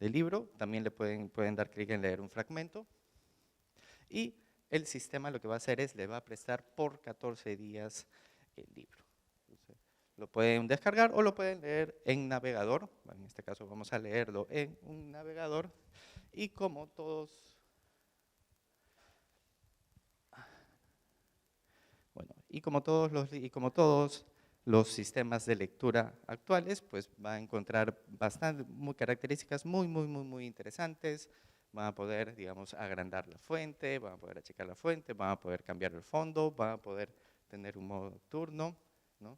del libro, también le pueden dar clic en leer un fragmento. Y el sistema lo que va a hacer es, le va a prestar por 14 días el libro. Entonces, lo pueden descargar o lo pueden leer en navegador. Bueno, en este caso vamos a leerlo en un navegador. Y como todos... Bueno, y como todos los sistemas de lectura actuales, pues va a encontrar características muy interesantes. Van a poder, digamos, agrandar la fuente, van a poder achicar la fuente, van a poder cambiar el fondo, van a poder tener un modo nocturno, ¿no?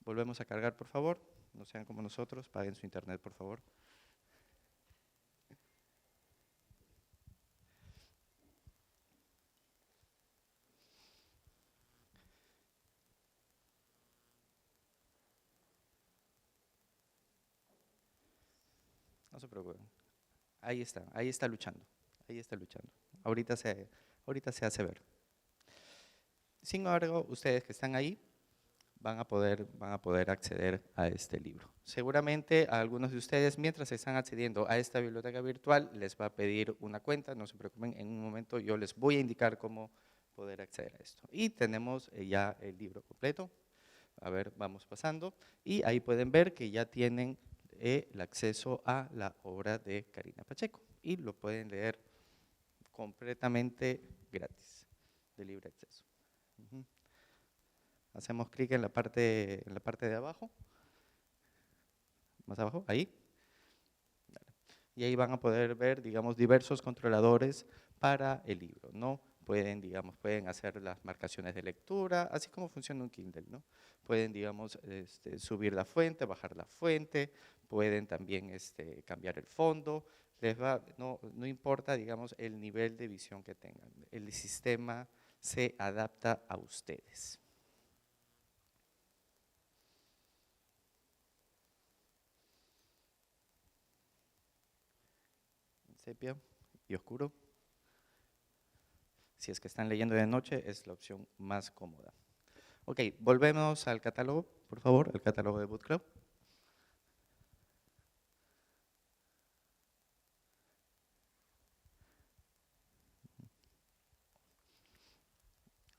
Volvemos a cargar, por favor. No sean como nosotros, paguen su internet, por favor. No se preocupen. Ahí está luchando, ahí está luchando. Ahorita se hace ver. Sin embargo, ustedes que están ahí van a poder acceder a este libro. Seguramente a algunos de ustedes, mientras están accediendo a esta biblioteca virtual, les va a pedir una cuenta, no se preocupen, en un momento yo les voy a indicar cómo poder acceder a esto. Y tenemos ya el libro completo. A ver, vamos pasando. Y ahí pueden ver que ya tienen el acceso a la obra de Karina Pacheco y lo pueden leer completamente gratis, de libre acceso. Hacemos clic en la parte de abajo, más abajo, ahí. Y ahí van a poder ver, digamos, diversos controladores para el libro, ¿no? Pueden hacer las marcaciones de lectura, así como funciona un Kindle, ¿no? Pueden, digamos, subir la fuente, bajar la fuente, pueden también cambiar el fondo, no importa, digamos, el nivel de visión que tengan, el sistema se adapta a ustedes. Sepia y oscuro. Si es que están leyendo de noche, es la opción más cómoda. Ok, volvemos al catálogo, por favor, el catálogo de Book Club.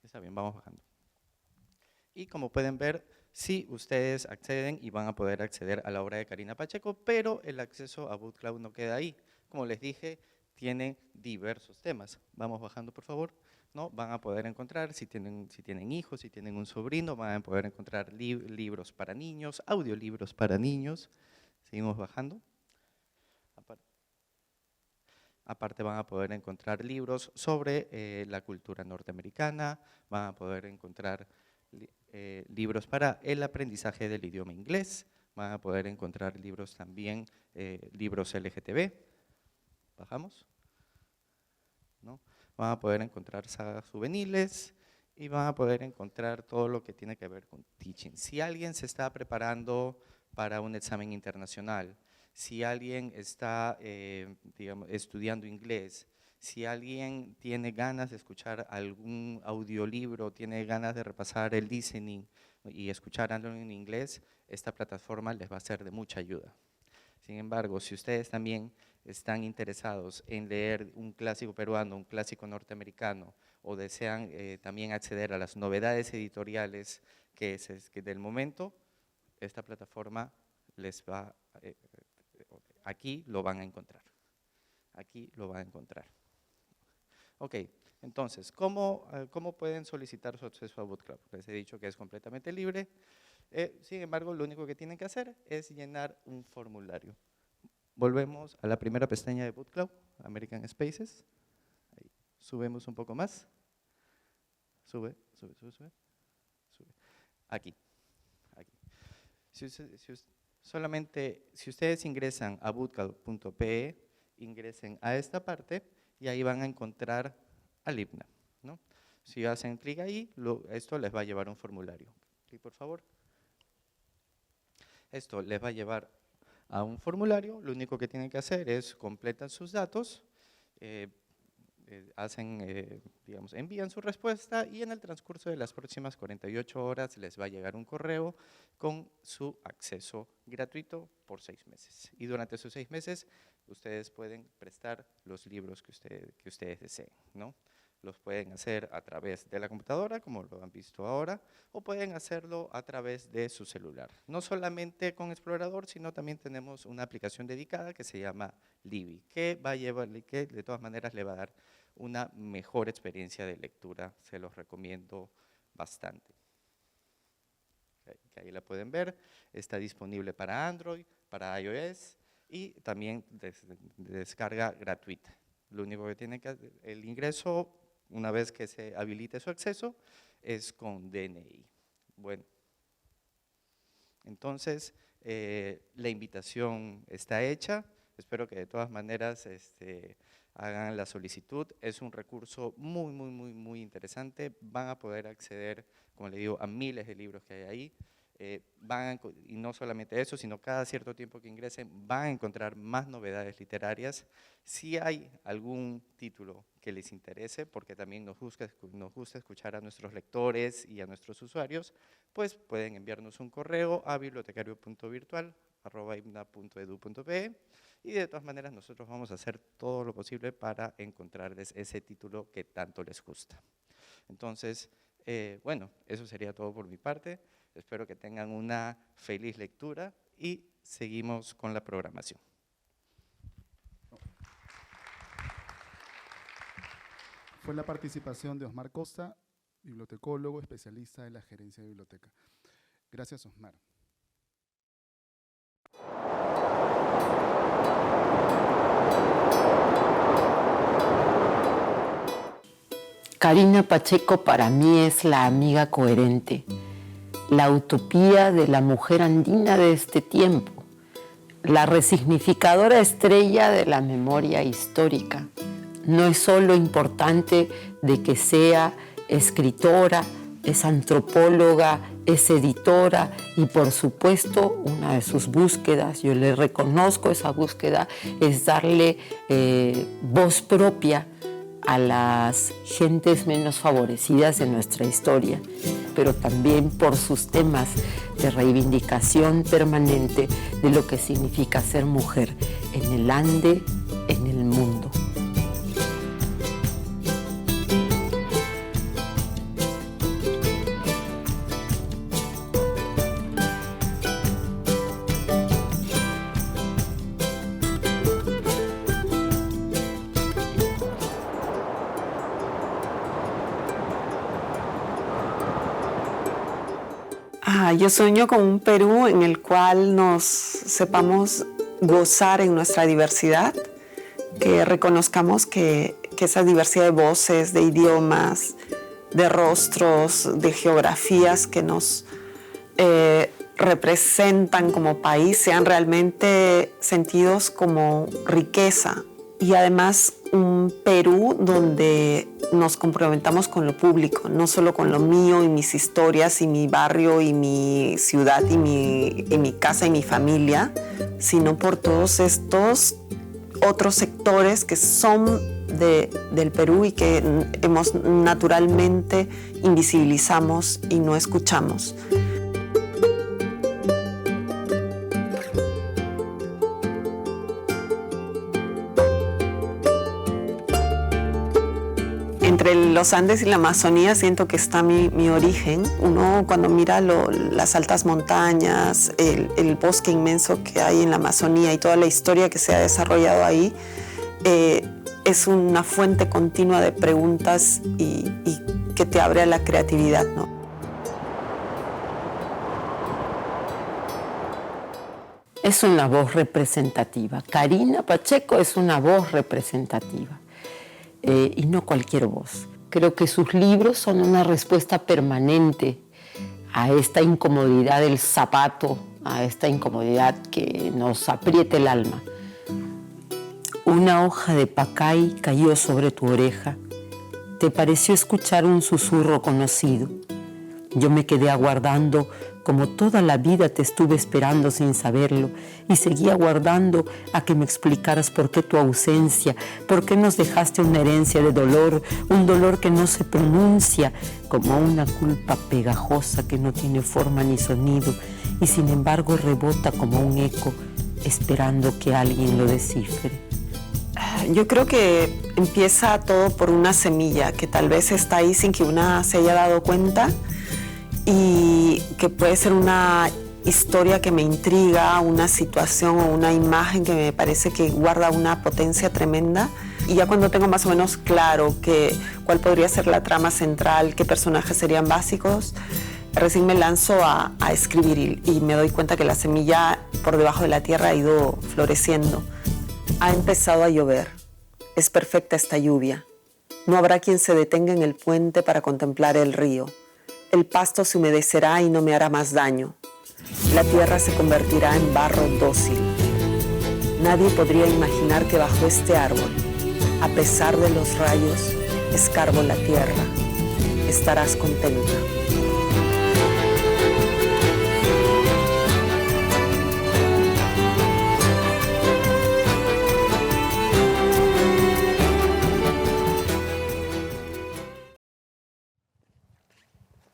Está bien, vamos bajando. Y como pueden ver, sí, ustedes acceden y van a poder acceder a la obra de Karina Pacheco, pero el acceso a Book Club no queda ahí. Como les dije, tienen diversos temas. Vamos bajando, por favor. ¿No? Van a poder encontrar, si tienen hijos, si tienen un sobrino, van a poder encontrar libros para niños, audiolibros para niños. Seguimos bajando. Aparte van a poder encontrar libros sobre la cultura norteamericana, van a poder encontrar libros para el aprendizaje del idioma inglés, van a poder encontrar libros también, libros LGTB. Bajamos. ¿No? Van a poder encontrar sagas juveniles y van a poder encontrar todo lo que tiene que ver con teaching. Si alguien se está preparando para un examen internacional, si alguien está digamos, estudiando inglés, si alguien tiene ganas de escuchar algún audiolibro, tiene ganas de repasar el listening y escuchar algo en inglés, esta plataforma les va a ser de mucha ayuda. Sin embargo, si ustedes también están interesados en leer un clásico peruano, un clásico norteamericano, o desean también acceder a las novedades editoriales que del momento, esta plataforma les va, aquí lo van a encontrar. Aquí lo van a encontrar. Ok, entonces, ¿cómo pueden solicitar su acceso a Bootclub? Les he dicho que es completamente libre. Sin embargo, lo único que tienen que hacer es llenar un formulario. Volvemos a la primera pestaña de Bootclub, American Spaces. Ahí, subimos un poco más. Sube. Aquí. Si ustedes ingresan a bootclub.pe, ingresen a esta parte y ahí van a encontrar al IBNA, ¿no? Si hacen clic ahí, esto les va a llevar a un formulario. Clic, por favor. Esto les va a llevar a un formulario. Lo único que tienen que hacer es completar sus datos, envían su respuesta y en el transcurso de las próximas 48 horas les va a llegar un correo con su acceso gratuito por 6 meses. Y durante esos 6 meses ustedes pueden prestar los libros que ustedes deseen, ¿no? Los pueden hacer a través de la computadora, como lo han visto ahora, o pueden hacerlo a través de su celular. No solamente con Explorador, sino también tenemos una aplicación dedicada que se llama Libby, que de todas maneras le va a dar una mejor experiencia de lectura. Se los recomiendo bastante. Que ahí la pueden ver. Está disponible para Android, para iOS y también descarga gratuita. Lo único que tienen que hacer, el ingreso, una vez que se habilite su acceso, es con DNI. Bueno, entonces la invitación está hecha. Espero que de todas maneras hagan la solicitud. Es un recurso muy interesante. Van a poder acceder, como le digo, a miles de libros que hay ahí. Y no solamente eso, sino cada cierto tiempo que ingresen van a encontrar más novedades literarias. Si hay algún título que les interese, porque también nos gusta escuchar a nuestros lectores y a nuestros usuarios, pues pueden enviarnos un correo a bibliotecario.virtual@ibna.edu.pe y de todas maneras nosotros vamos a hacer todo lo posible para encontrarles ese título que tanto les gusta. Entonces, bueno, eso sería todo por mi parte. Espero que tengan una feliz lectura y seguimos con la programación. Fue la participación de Osmar Costa, bibliotecólogo, especialista de la gerencia de biblioteca. Gracias, Osmar. Karina Pacheco para mí es la amiga coherente, la utopía de la mujer andina de este tiempo, la resignificadora estrella de la memoria histórica. No es solo importante de que sea escritora, es antropóloga, es editora y por supuesto una de sus búsquedas, yo le reconozco esa búsqueda, es darle voz propia a las gentes menos favorecidas de nuestra historia, pero también por sus temas de reivindicación permanente de lo que significa ser mujer en el ande, en el mundo. Yo sueño con un Perú en el cual nos sepamos gozar en nuestra diversidad, que reconozcamos que esa diversidad de voces, de idiomas, de rostros, de geografías que nos representan como país sean realmente sentidos como riqueza. Y además un Perú donde nos comprometamos con lo público, no solo con lo mío y mis historias y mi barrio y mi ciudad y mi casa y mi familia, sino por todos estos otros sectores que son del Perú y que naturalmente invisibilizamos y no escuchamos. Entre los Andes y la Amazonía siento que está mi origen. Uno cuando mira las altas montañas, el bosque inmenso que hay en la Amazonía y toda la historia que se ha desarrollado ahí, es una fuente continua de preguntas y que te abre a la creatividad, ¿no? Es una voz representativa. Karina Pacheco es una voz representativa y no cualquier voz. Creo que sus libros son una respuesta permanente a esta incomodidad del zapato, a esta incomodidad que nos aprieta el alma. Una hoja de pacay cayó sobre tu oreja. Te pareció escuchar un susurro conocido. Yo me quedé aguardando, como toda la vida te estuve esperando sin saberlo, y seguí aguardando a que me explicaras por qué tu ausencia, por qué nos dejaste una herencia de dolor, un dolor que no se pronuncia, como una culpa pegajosa que no tiene forma ni sonido, y sin embargo rebota como un eco, esperando que alguien lo descifre. Yo creo que empieza todo por una semilla que tal vez está ahí sin que una se haya dado cuenta, y que puede ser una historia que me intriga, una situación o una imagen que me parece que guarda una potencia tremenda. Y ya cuando tengo más o menos claro cuál podría ser la trama central, qué personajes serían básicos, recién me lanzo a escribir y me doy cuenta que la semilla por debajo de la tierra ha ido floreciendo. Ha empezado a llover. Es perfecta esta lluvia. No habrá quien se detenga en el puente para contemplar el río. El pasto se humedecerá y no me hará más daño. La tierra se convertirá en barro dócil. Nadie podría imaginar que bajo este árbol, a pesar de los rayos, escarbo la tierra. Estarás contenta.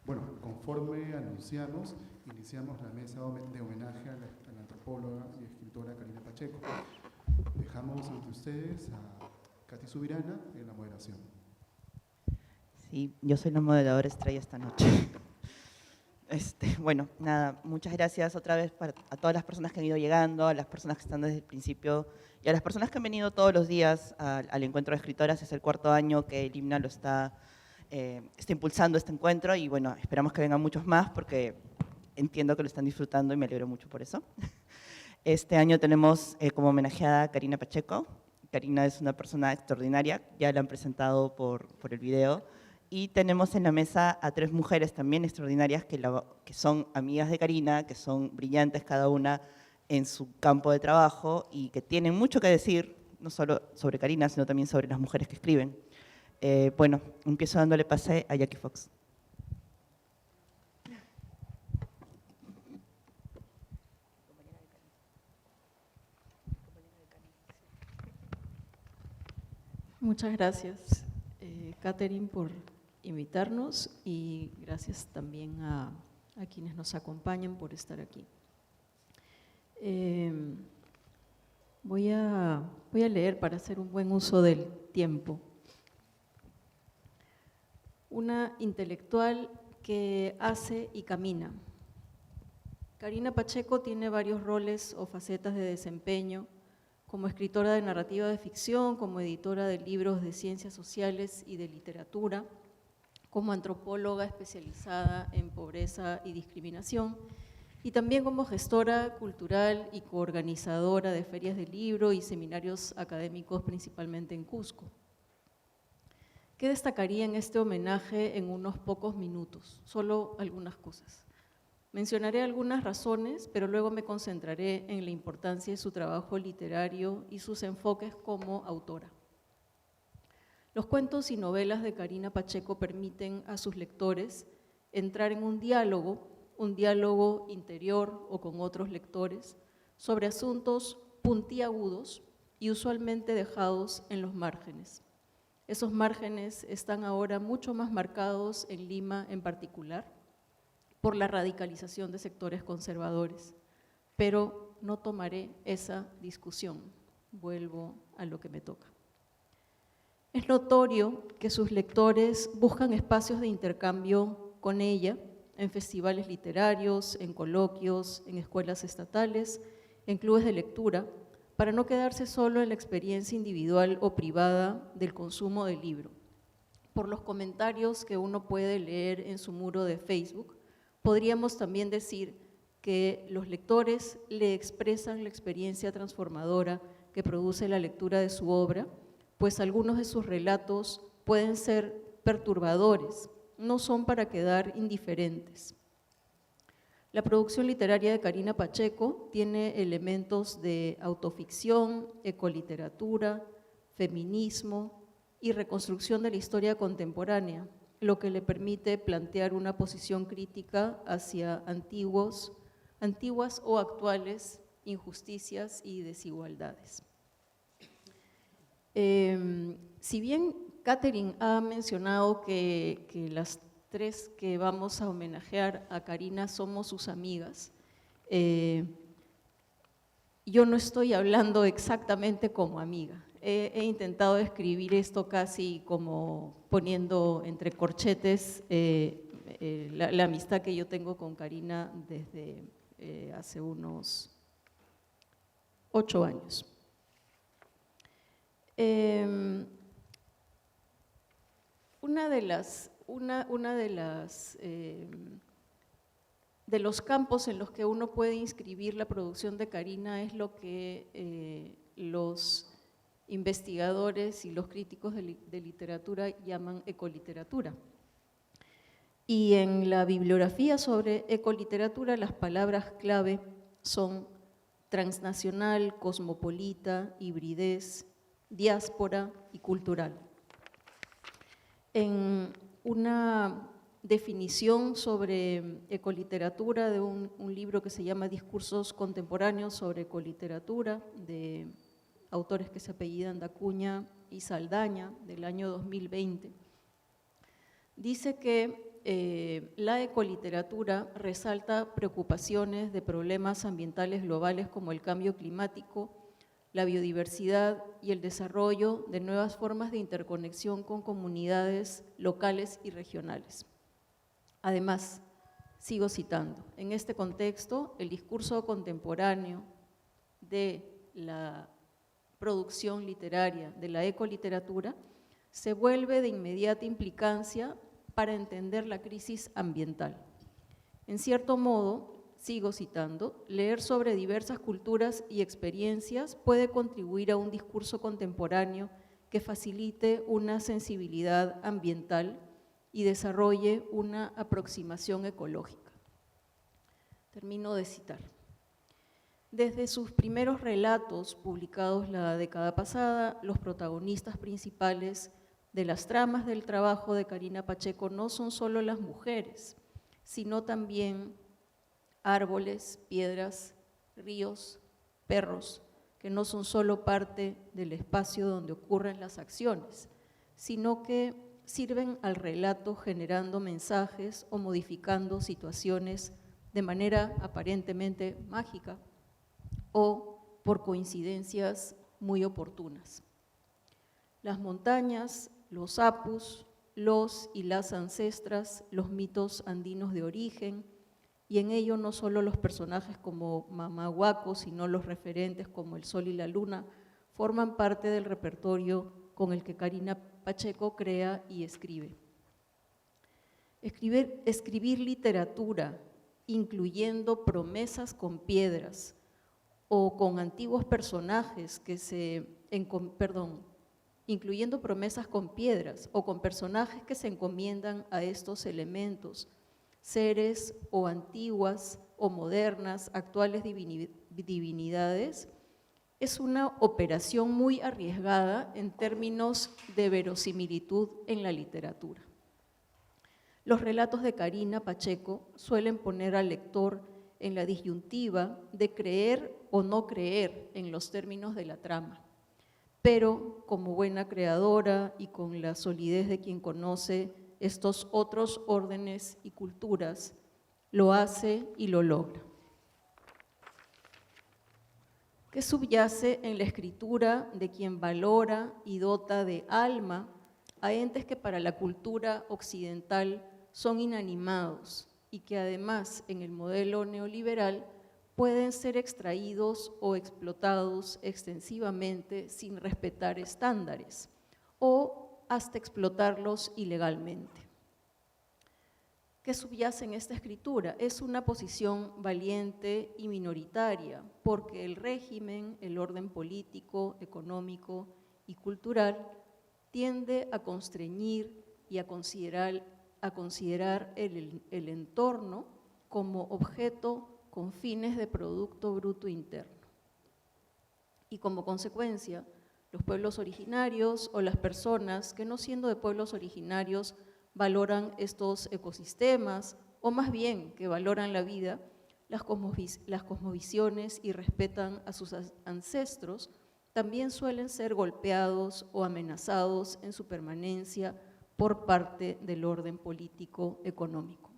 Bueno, conforme anunciamos, iniciamos la mesa de homenaje a la antropóloga y escritora Karina Pacheco. Dejamos ante ustedes a Katy Subirana en la moderación. Sí, yo soy la moderadora estrella esta noche. Bueno, nada, muchas gracias otra vez a todas las personas que han ido llegando, a las personas que están desde el principio y a las personas que han venido todos los días al encuentro de escritoras. Es el 4º año que el IMNA lo está impulsando este encuentro y bueno, esperamos que vengan muchos más porque entiendo que lo están disfrutando y me alegro mucho por eso. Este año tenemos como homenajeada a Karina Pacheco. Karina es una persona extraordinaria, ya la han presentado por el video. Y tenemos en la mesa a 3 mujeres también extraordinarias que son amigas de Karina, que son brillantes cada una en su campo de trabajo y que tienen mucho que decir, no solo sobre Karina, sino también sobre las mujeres que escriben. Bueno, empiezo dándole pase a Jackie Fox. Muchas gracias, Catherine, por invitarnos y gracias también a quienes nos acompañan por estar aquí. Voy a leer para hacer un buen uso del tiempo. Una intelectual que hace y camina. Karina Pacheco tiene varios roles o facetas de desempeño, como escritora de narrativa de ficción, como editora de libros de ciencias sociales y de literatura, como antropóloga especializada en pobreza y discriminación, y también como gestora cultural y coorganizadora de ferias de libro y seminarios académicos, principalmente en Cusco. ¿Qué destacaría en este homenaje en unos pocos minutos? Solo algunas cosas. Mencionaré algunas razones, pero luego me concentraré en la importancia de su trabajo literario y sus enfoques como autora. Los cuentos y novelas de Karina Pacheco permiten a sus lectores entrar en un diálogo interior o con otros lectores, sobre asuntos puntiagudos y usualmente dejados en los márgenes. Esos márgenes están ahora mucho más marcados en Lima en particular, por la radicalización de sectores conservadores, pero no tomaré esa discusión, vuelvo a lo que me toca. Es notorio que sus lectores buscan espacios de intercambio con ella, en festivales literarios, en coloquios, en escuelas estatales, en clubes de lectura, para no quedarse solo en la experiencia individual o privada del consumo del libro. Por los comentarios que uno puede leer en su muro de Facebook, podríamos también decir que los lectores le expresan la experiencia transformadora que produce la lectura de su obra, pues algunos de sus relatos pueden ser perturbadores, no son para quedar indiferentes. La producción literaria de Karina Pacheco tiene elementos de autoficción, ecoliteratura, feminismo y reconstrucción de la historia contemporánea, lo que le permite plantear una posición crítica hacia antiguas o actuales injusticias y desigualdades. Si bien Catherine ha mencionado que las tres que vamos a homenajear a Karina somos sus amigas, yo no estoy hablando exactamente como amiga. He intentado escribir esto casi como poniendo entre corchetes la amistad que yo tengo con Karina desde hace unos 8 años. De los campos en los que uno puede inscribir la producción de Karina es lo que los investigadores y los críticos de literatura llaman ecoliteratura. Y en la bibliografía sobre ecoliteratura las palabras clave son transnacional, cosmopolita, hibridez, diáspora y cultural. En una definición sobre ecoliteratura de un libro que se llama Discursos contemporáneos sobre ecoliteratura, de autores que se apellidan Dacuña y Saldaña, del año 2020, dice que la ecoliteratura resalta preocupaciones de problemas ambientales globales como el cambio climático, la biodiversidad y el desarrollo de nuevas formas de interconexión con comunidades locales y regionales. Además, sigo citando, en este contexto, el discurso contemporáneo de la producción literaria, de la ecoliteratura, se vuelve de inmediata implicancia para entender la crisis ambiental. En cierto modo, sigo citando, leer sobre diversas culturas y experiencias puede contribuir a un discurso contemporáneo que facilite una sensibilidad ambiental y desarrolle una aproximación ecológica. Termino de citar. Desde sus primeros relatos publicados la década pasada, los protagonistas principales de las tramas del trabajo de Karina Pacheco no son solo las mujeres, sino también árboles, piedras, ríos, perros, que no son solo parte del espacio donde ocurren las acciones, sino que sirven al relato generando mensajes o modificando situaciones de manera aparentemente mágica o por coincidencias muy oportunas. Las montañas, los apus, los y las ancestras, los mitos andinos de origen, y en ello no solo los personajes como Mamá Huaco, sino los referentes como el sol y la luna, forman parte del repertorio con el que Karina Pacheco crea y escribe. Escribir literatura, incluyendo promesas con piedras o con antiguos personajes incluyendo promesas con piedras o con personajes que se encomiendan a estos elementos, seres o antiguas o modernas, actuales divinidades, es una operación muy arriesgada en términos de verosimilitud en la literatura. Los relatos de Karina Pacheco suelen poner al lector en la disyuntiva de creer o no creer en los términos de la trama, pero como buena creadora y con la solidez de quien conoce estos otros órdenes y culturas, lo hace y lo logra. ¿Qué subyace en la escritura de quien valora y dota de alma a entes que para la cultura occidental son inanimados y que además en el modelo neoliberal pueden ser extraídos o explotados extensivamente sin respetar estándares o hasta explotarlos ilegalmente. ¿Qué subyace en esta escritura? Es una posición valiente y minoritaria, porque el régimen, el orden político, económico y cultural tiende a constreñir y a considerar el entorno como objeto con fines de Producto Bruto Interno. Y como consecuencia, los pueblos originarios o las personas que no siendo de pueblos originarios valoran estos ecosistemas, o más bien que valoran la vida, las cosmovisiones y respetan a sus ancestros, también suelen ser golpeados o amenazados en su permanencia por parte del orden político económico.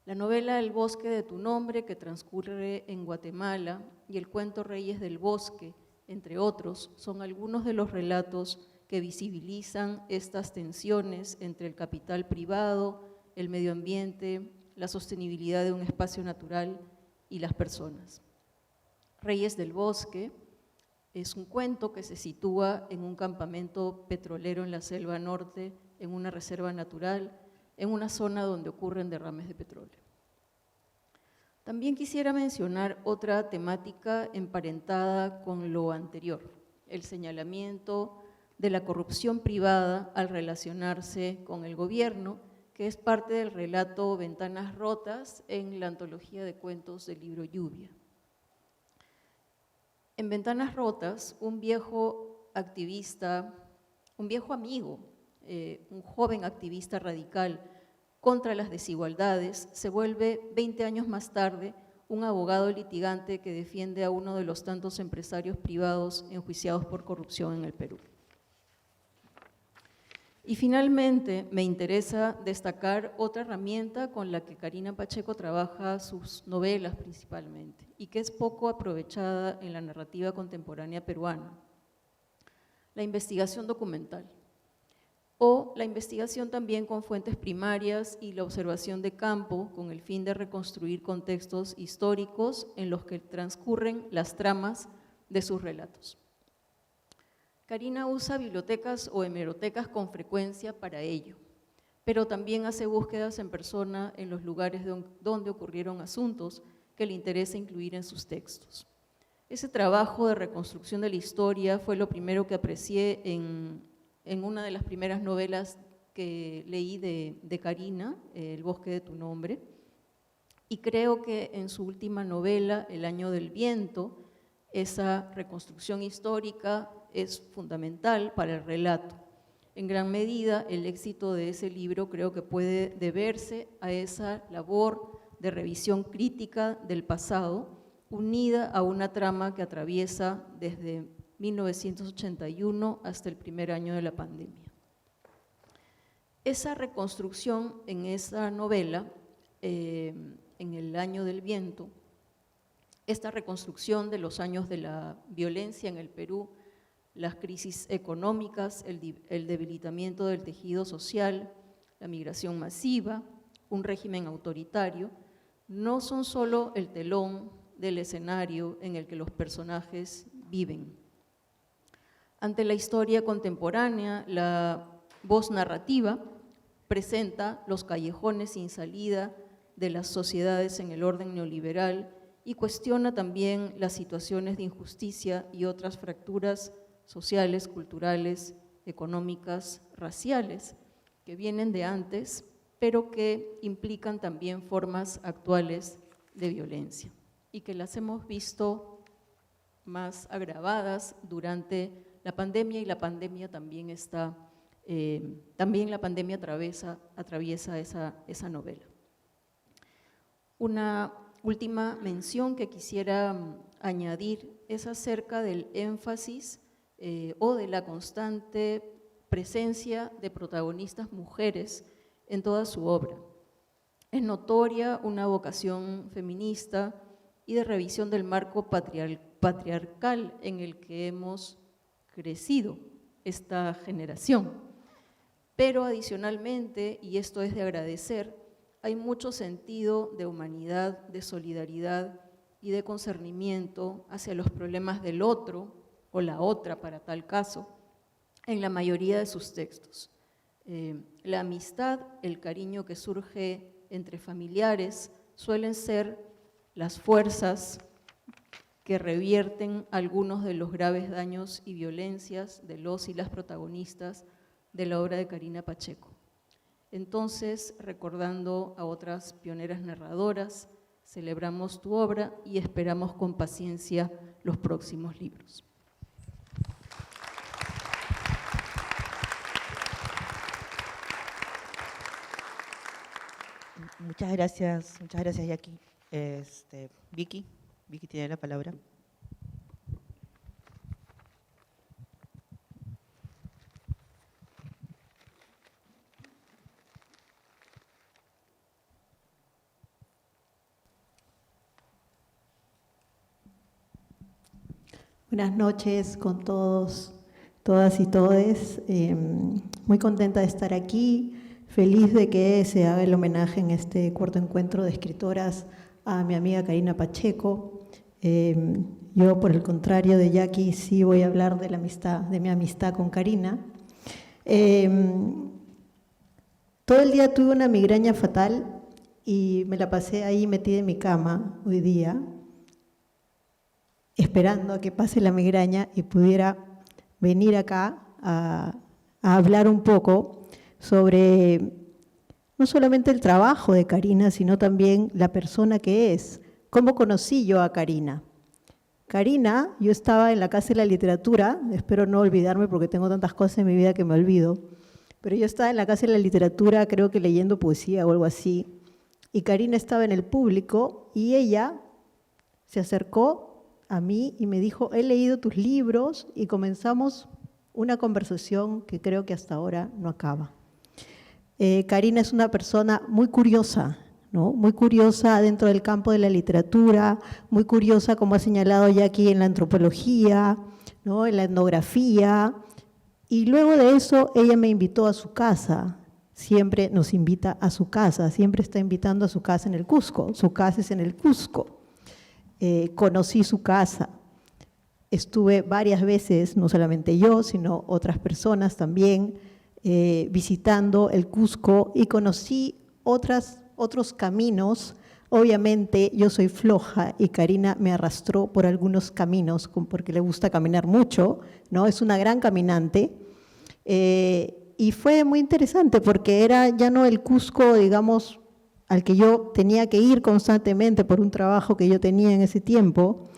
La novela El bosque de tu nombre, que transcurre en Guatemala, y el cuento Reyes del Bosque, entre otros, son algunos de los relatos que visibilizan estas tensiones entre el capital privado, el medio ambiente, la sostenibilidad de un espacio natural y las personas. Reyes del Bosque es un cuento que se sitúa en un campamento petrolero en la selva norte, en una reserva natural, en una zona donde ocurren derrames de petróleo. También quisiera mencionar otra temática emparentada con lo anterior, el señalamiento de la corrupción privada al relacionarse con el gobierno, que es parte del relato Ventanas Rotas en la antología de cuentos del libro Lluvia. En Ventanas Rotas, un viejo activista, un viejo amigo, un joven activista radical contra las desigualdades, se vuelve 20 años más tarde un abogado litigante que defiende a uno de los tantos empresarios privados enjuiciados por corrupción en el Perú. Y finalmente, me interesa destacar otra herramienta con la que Karina Pacheco trabaja sus novelas principalmente y que es poco aprovechada en la narrativa contemporánea peruana: la investigación documental, o la investigación también con fuentes primarias y la observación de campo con el fin de reconstruir contextos históricos en los que transcurren las tramas de sus relatos. Karina usa bibliotecas o hemerotecas con frecuencia para ello, pero también hace búsquedas en persona en los lugares donde ocurrieron asuntos que le interesa incluir en sus textos. Ese trabajo de reconstrucción de la historia fue lo primero que aprecié en una de las primeras novelas que leí de Karina, El bosque de tu nombre, y creo que en su última novela, El año del viento, esa reconstrucción histórica es fundamental para el relato. En gran medida, el éxito de ese libro creo que puede deberse a esa labor de revisión crítica del pasado, unida a una trama que atraviesa desde 1981 hasta el primer año de la pandemia. Esa reconstrucción en esa novela, en El año del viento, esta reconstrucción de los años de la violencia en el Perú, las crisis económicas, el debilitamiento del tejido social, la migración masiva, un régimen autoritario, no son solo el telón del escenario en el que los personajes viven. Ante la historia contemporánea, la voz narrativa presenta los callejones sin salida de las sociedades en el orden neoliberal y cuestiona también las situaciones de injusticia y otras fracturas sociales, culturales, económicas, raciales, que vienen de antes, pero que implican también formas actuales de violencia y que las hemos visto más agravadas durante la pandemia, y la pandemia también la pandemia atraviesa esa novela. Una última mención que quisiera añadir es acerca del énfasis o de la constante presencia de protagonistas mujeres en toda su obra. Es notoria una vocación feminista y de revisión del marco patriarcal en el que hemos crecido esta generación. Pero adicionalmente, y esto es de agradecer, hay mucho sentido de humanidad, de solidaridad y de concernimiento hacia los problemas del otro o la otra para tal caso en la mayoría de sus textos. La amistad, el cariño que surge entre familiares suelen ser las fuerzas que revierten algunos de los graves daños y violencias de los y las protagonistas de la obra de Karina Pacheco. Entonces, recordando a otras pioneras narradoras, celebramos tu obra y esperamos con paciencia los próximos libros. Muchas gracias, Jackie. Vicky tiene la palabra. Buenas noches con todos, todas y todes. Muy contenta de estar aquí, feliz de que se haga el homenaje en este cuarto encuentro de escritoras a mi amiga Karina Pacheco. Yo, por el contrario de Jackie, sí voy a hablar de la amistad, de mi amistad con Karina. Todo el día tuve una migraña fatal y me la pasé ahí metida en mi cama hoy día, esperando a que pase la migraña y pudiera venir acá a hablar un poco sobre no solamente el trabajo de Karina, sino también la persona que es. ¿Cómo conocí yo a Karina? Karina, yo estaba en la Casa de la Literatura, espero no olvidarme porque tengo tantas cosas en mi vida que me olvido, pero yo estaba en la Casa de la Literatura, creo que leyendo poesía o algo así, y Karina estaba en el público y ella se acercó a mí y me dijo, he leído tus libros, y comenzamos una conversación que creo que hasta ahora no acaba. Karina es una persona muy curiosa, ¿no? Muy curiosa dentro del campo de la literatura, muy curiosa, como ha señalado ya aquí, en la antropología, ¿no? En la etnografía, y luego de eso ella me invitó a su casa. Siempre nos invita a su casa, siempre está invitando a su casa en el Cusco, su casa es en el Cusco. Conocí su casa, estuve varias veces, no solamente yo, sino otras personas también, visitando el Cusco, y conocí otros caminos. Obviamente yo soy floja y Karina me arrastró por algunos caminos porque le gusta caminar mucho, ¿no? Es una gran caminante, y fue muy interesante porque era ya no el Cusco, digamos, al que yo tenía que ir constantemente por un trabajo que yo tenía en ese tiempo,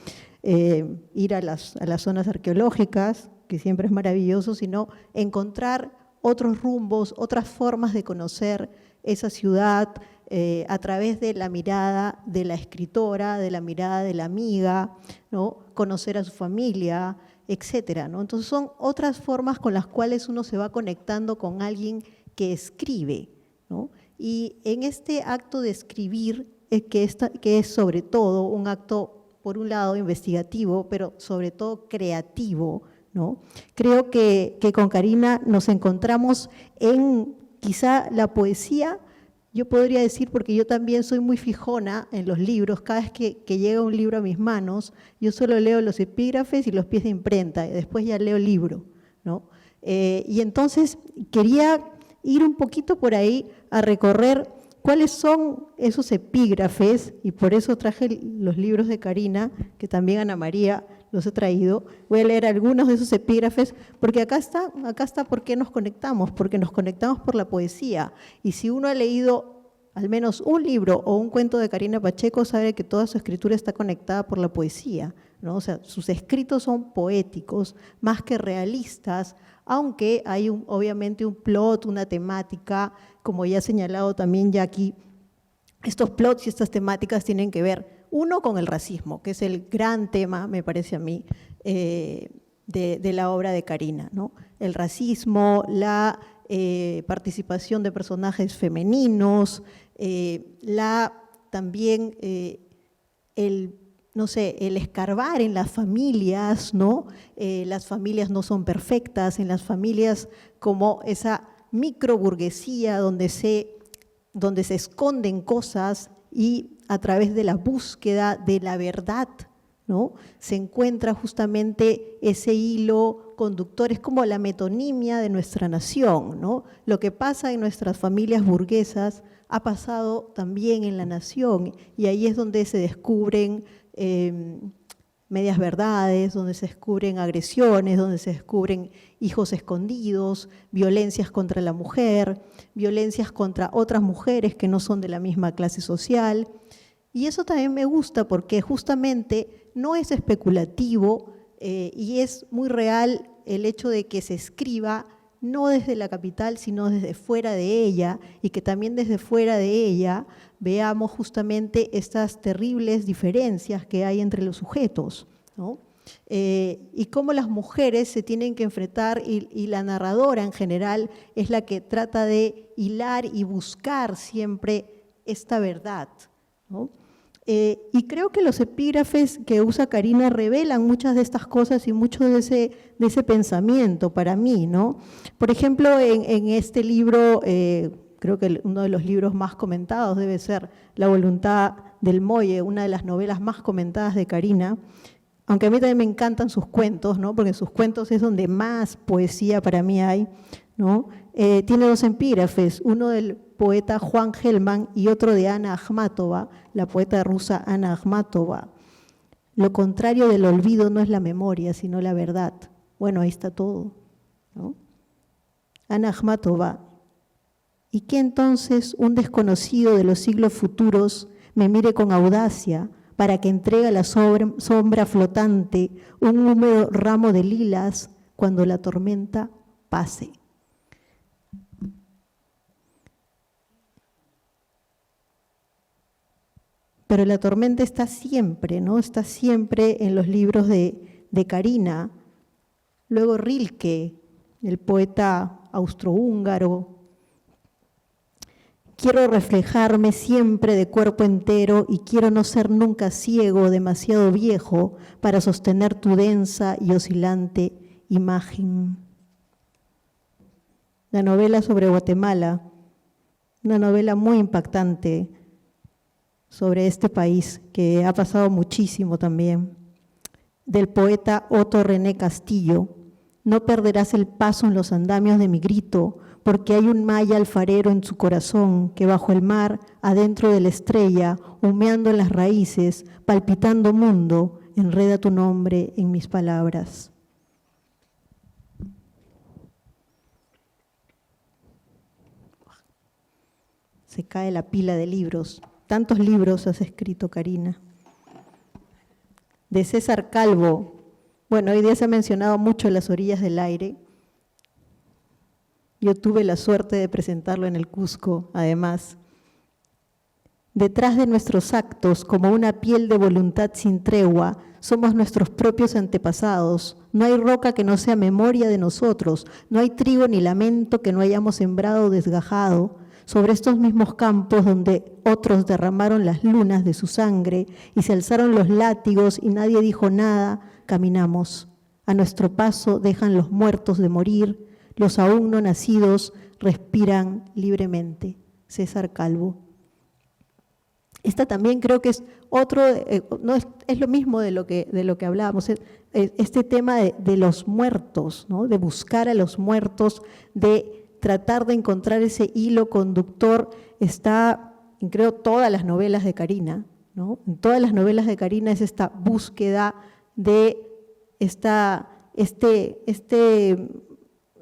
ir a las zonas arqueológicas, que siempre es maravilloso, sino encontrar otros rumbos, otras formas de conocer esa ciudad a través de la mirada de la escritora, de la mirada de la amiga, ¿no? Conocer a su familia, etcétera, ¿no? Entonces son otras formas con las cuales uno se va conectando con alguien que escribe, ¿no? Y en este acto de escribir, que es sobre todo un acto, por un lado, investigativo, pero sobre todo creativo, ¿no? Creo que con Karina nos encontramos en quizá la poesía, yo podría decir, porque yo también soy muy fijona en los libros, cada vez que llega un libro a mis manos, yo solo leo los epígrafes y los pies de imprenta, y después ya leo el libro, ¿no? Y entonces quería ir un poquito por ahí a recorrer cuáles son esos epígrafes, y por eso traje los libros de Karina, que también Ana María los he traído. Voy a leer algunos de esos epígrafes, porque acá está por qué nos conectamos, porque nos conectamos por la poesía. Y si uno ha leído al menos un libro o un cuento de Karina Pacheco, sabe que toda su escritura está conectada por la poesía, ¿no? O sea, sus escritos son poéticos, más que realistas, aunque hay obviamente un plot, una temática, como ya ha señalado también Jackie. Estos plots y estas temáticas tienen que ver, uno, con el racismo, que es el gran tema, me parece a mí, de la obra de Karina, ¿no? El racismo, la participación de personajes femeninos, también el escarbar en las familias, ¿no? Las familias no son perfectas, en las familias como esa microburguesía donde se esconden cosas, y a través de la búsqueda de la verdad, ¿no? Se encuentra justamente ese hilo conductor, es como la metonimia de nuestra nación, ¿no? Lo que pasa en nuestras familias burguesas ha pasado también en la nación, y ahí es donde se descubren medias verdades, donde se descubren agresiones, donde se descubren hijos escondidos, violencias contra la mujer, violencias contra otras mujeres que no son de la misma clase social. Y eso también me gusta porque justamente no es especulativo y es muy real el hecho de que se escriba no desde la capital, sino desde fuera de ella, y que también desde fuera de ella veamos justamente estas terribles diferencias que hay entre los sujetos, ¿no? Y cómo las mujeres se tienen que enfrentar, y la narradora en general es la que trata de hilar y buscar siempre esta verdad, ¿no? Y creo que los epígrafes que usa Karina revelan muchas de estas cosas y mucho de ese pensamiento para mí, ¿no? Por ejemplo, en este libro, creo que uno de los libros más comentados debe ser La voluntad del Molle, una de las novelas más comentadas de Karina, aunque a mí también me encantan sus cuentos, ¿no? Porque sus cuentos es donde más poesía para mí hay, ¿no? Tiene dos epígrafes, uno del poeta Juan Gelman y otro de Ana Akhmatova, la poeta rusa Ana Akhmatova. Lo contrario del olvido no es la memoria, sino la verdad. Bueno, ahí está todo, ¿no? Ana Akhmatova. ¿Y qué entonces un desconocido de los siglos futuros me mire con audacia para que entregue a la sombra flotante un húmedo ramo de lilas cuando la tormenta pase? Pero la tormenta está siempre, ¿no? Está siempre en los libros de Karina. Luego Rilke, el poeta austrohúngaro. Quiero reflejarme siempre de cuerpo entero y quiero no ser nunca ciego o demasiado viejo para sostener tu densa y oscilante imagen. La novela sobre Guatemala, una novela muy impactante sobre este país que ha pasado muchísimo también, del poeta Otto René Castillo. No perderás el paso en los andamios de mi grito, porque hay un maya alfarero en su corazón que bajo el mar, adentro de la estrella, humeando en las raíces, palpitando mundo, enreda tu nombre en mis palabras. Se cae la pila de libros. Tantos libros has escrito, Karina. De César Calvo, bueno, hoy día se ha mencionado mucho Las orillas del aire. Yo tuve la suerte de presentarlo en el Cusco, además. Detrás de nuestros actos, como una piel de voluntad sin tregua, somos nuestros propios antepasados. No hay roca que no sea memoria de nosotros, no hay trigo ni lamento que no hayamos sembrado o desgajado. Sobre estos mismos campos donde otros derramaron las lunas de su sangre y se alzaron los látigos y nadie dijo nada, caminamos. A nuestro paso dejan los muertos de morir, los aún no nacidos respiran libremente. César Calvo. Esta también creo que es otro, no es lo mismo de lo que hablábamos, este tema de los muertos, ¿no? De buscar a los muertos, de tratar de encontrar ese hilo conductor. Está, creo, todas las novelas de Karina, ¿no? En todas las novelas de Karina es esta búsqueda de este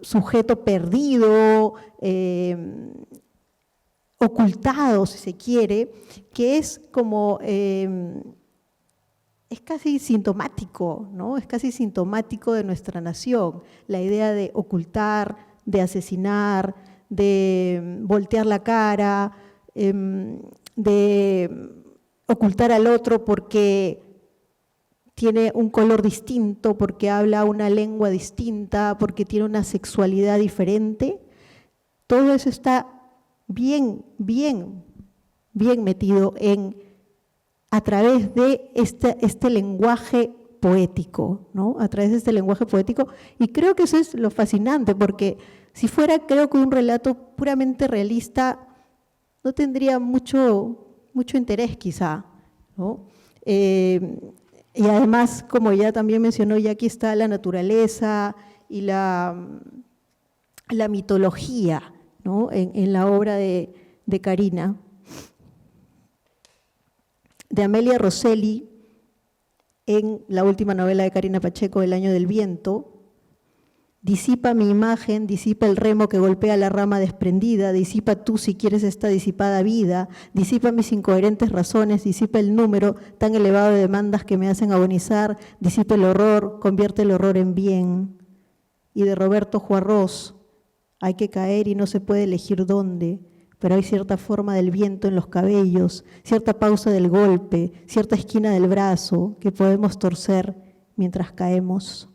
sujeto perdido, ocultado, si se quiere, que es como, es casi sintomático, ¿no? Es casi sintomático de nuestra nación, la idea de ocultar, de asesinar, de voltear la cara, de ocultar al otro porque tiene un color distinto, porque habla una lengua distinta, porque tiene una sexualidad diferente. Todo eso está bien metido a través de este lenguaje poético, ¿no? A través de este lenguaje poético. Y creo que eso es lo fascinante, porque si fuera, creo que un relato puramente realista no tendría mucho mucho interés quizá, ¿no? Y además, como ya también mencionó, ya aquí está la naturaleza y la mitología, ¿no? en la obra de Carina. De Amelia Rosselli, en la última novela de Carina Pacheco, El año del viento, disipa mi imagen, disipa el remo que golpea la rama desprendida, disipa tú si quieres esta disipada vida, disipa mis incoherentes razones, disipa el número tan elevado de demandas que me hacen agonizar, disipa el horror, convierte el horror en bien. Y de Roberto Juarros, hay que caer y no se puede elegir dónde, pero hay cierta forma del viento en los cabellos, cierta pausa del golpe, cierta esquina del brazo que podemos torcer mientras caemos.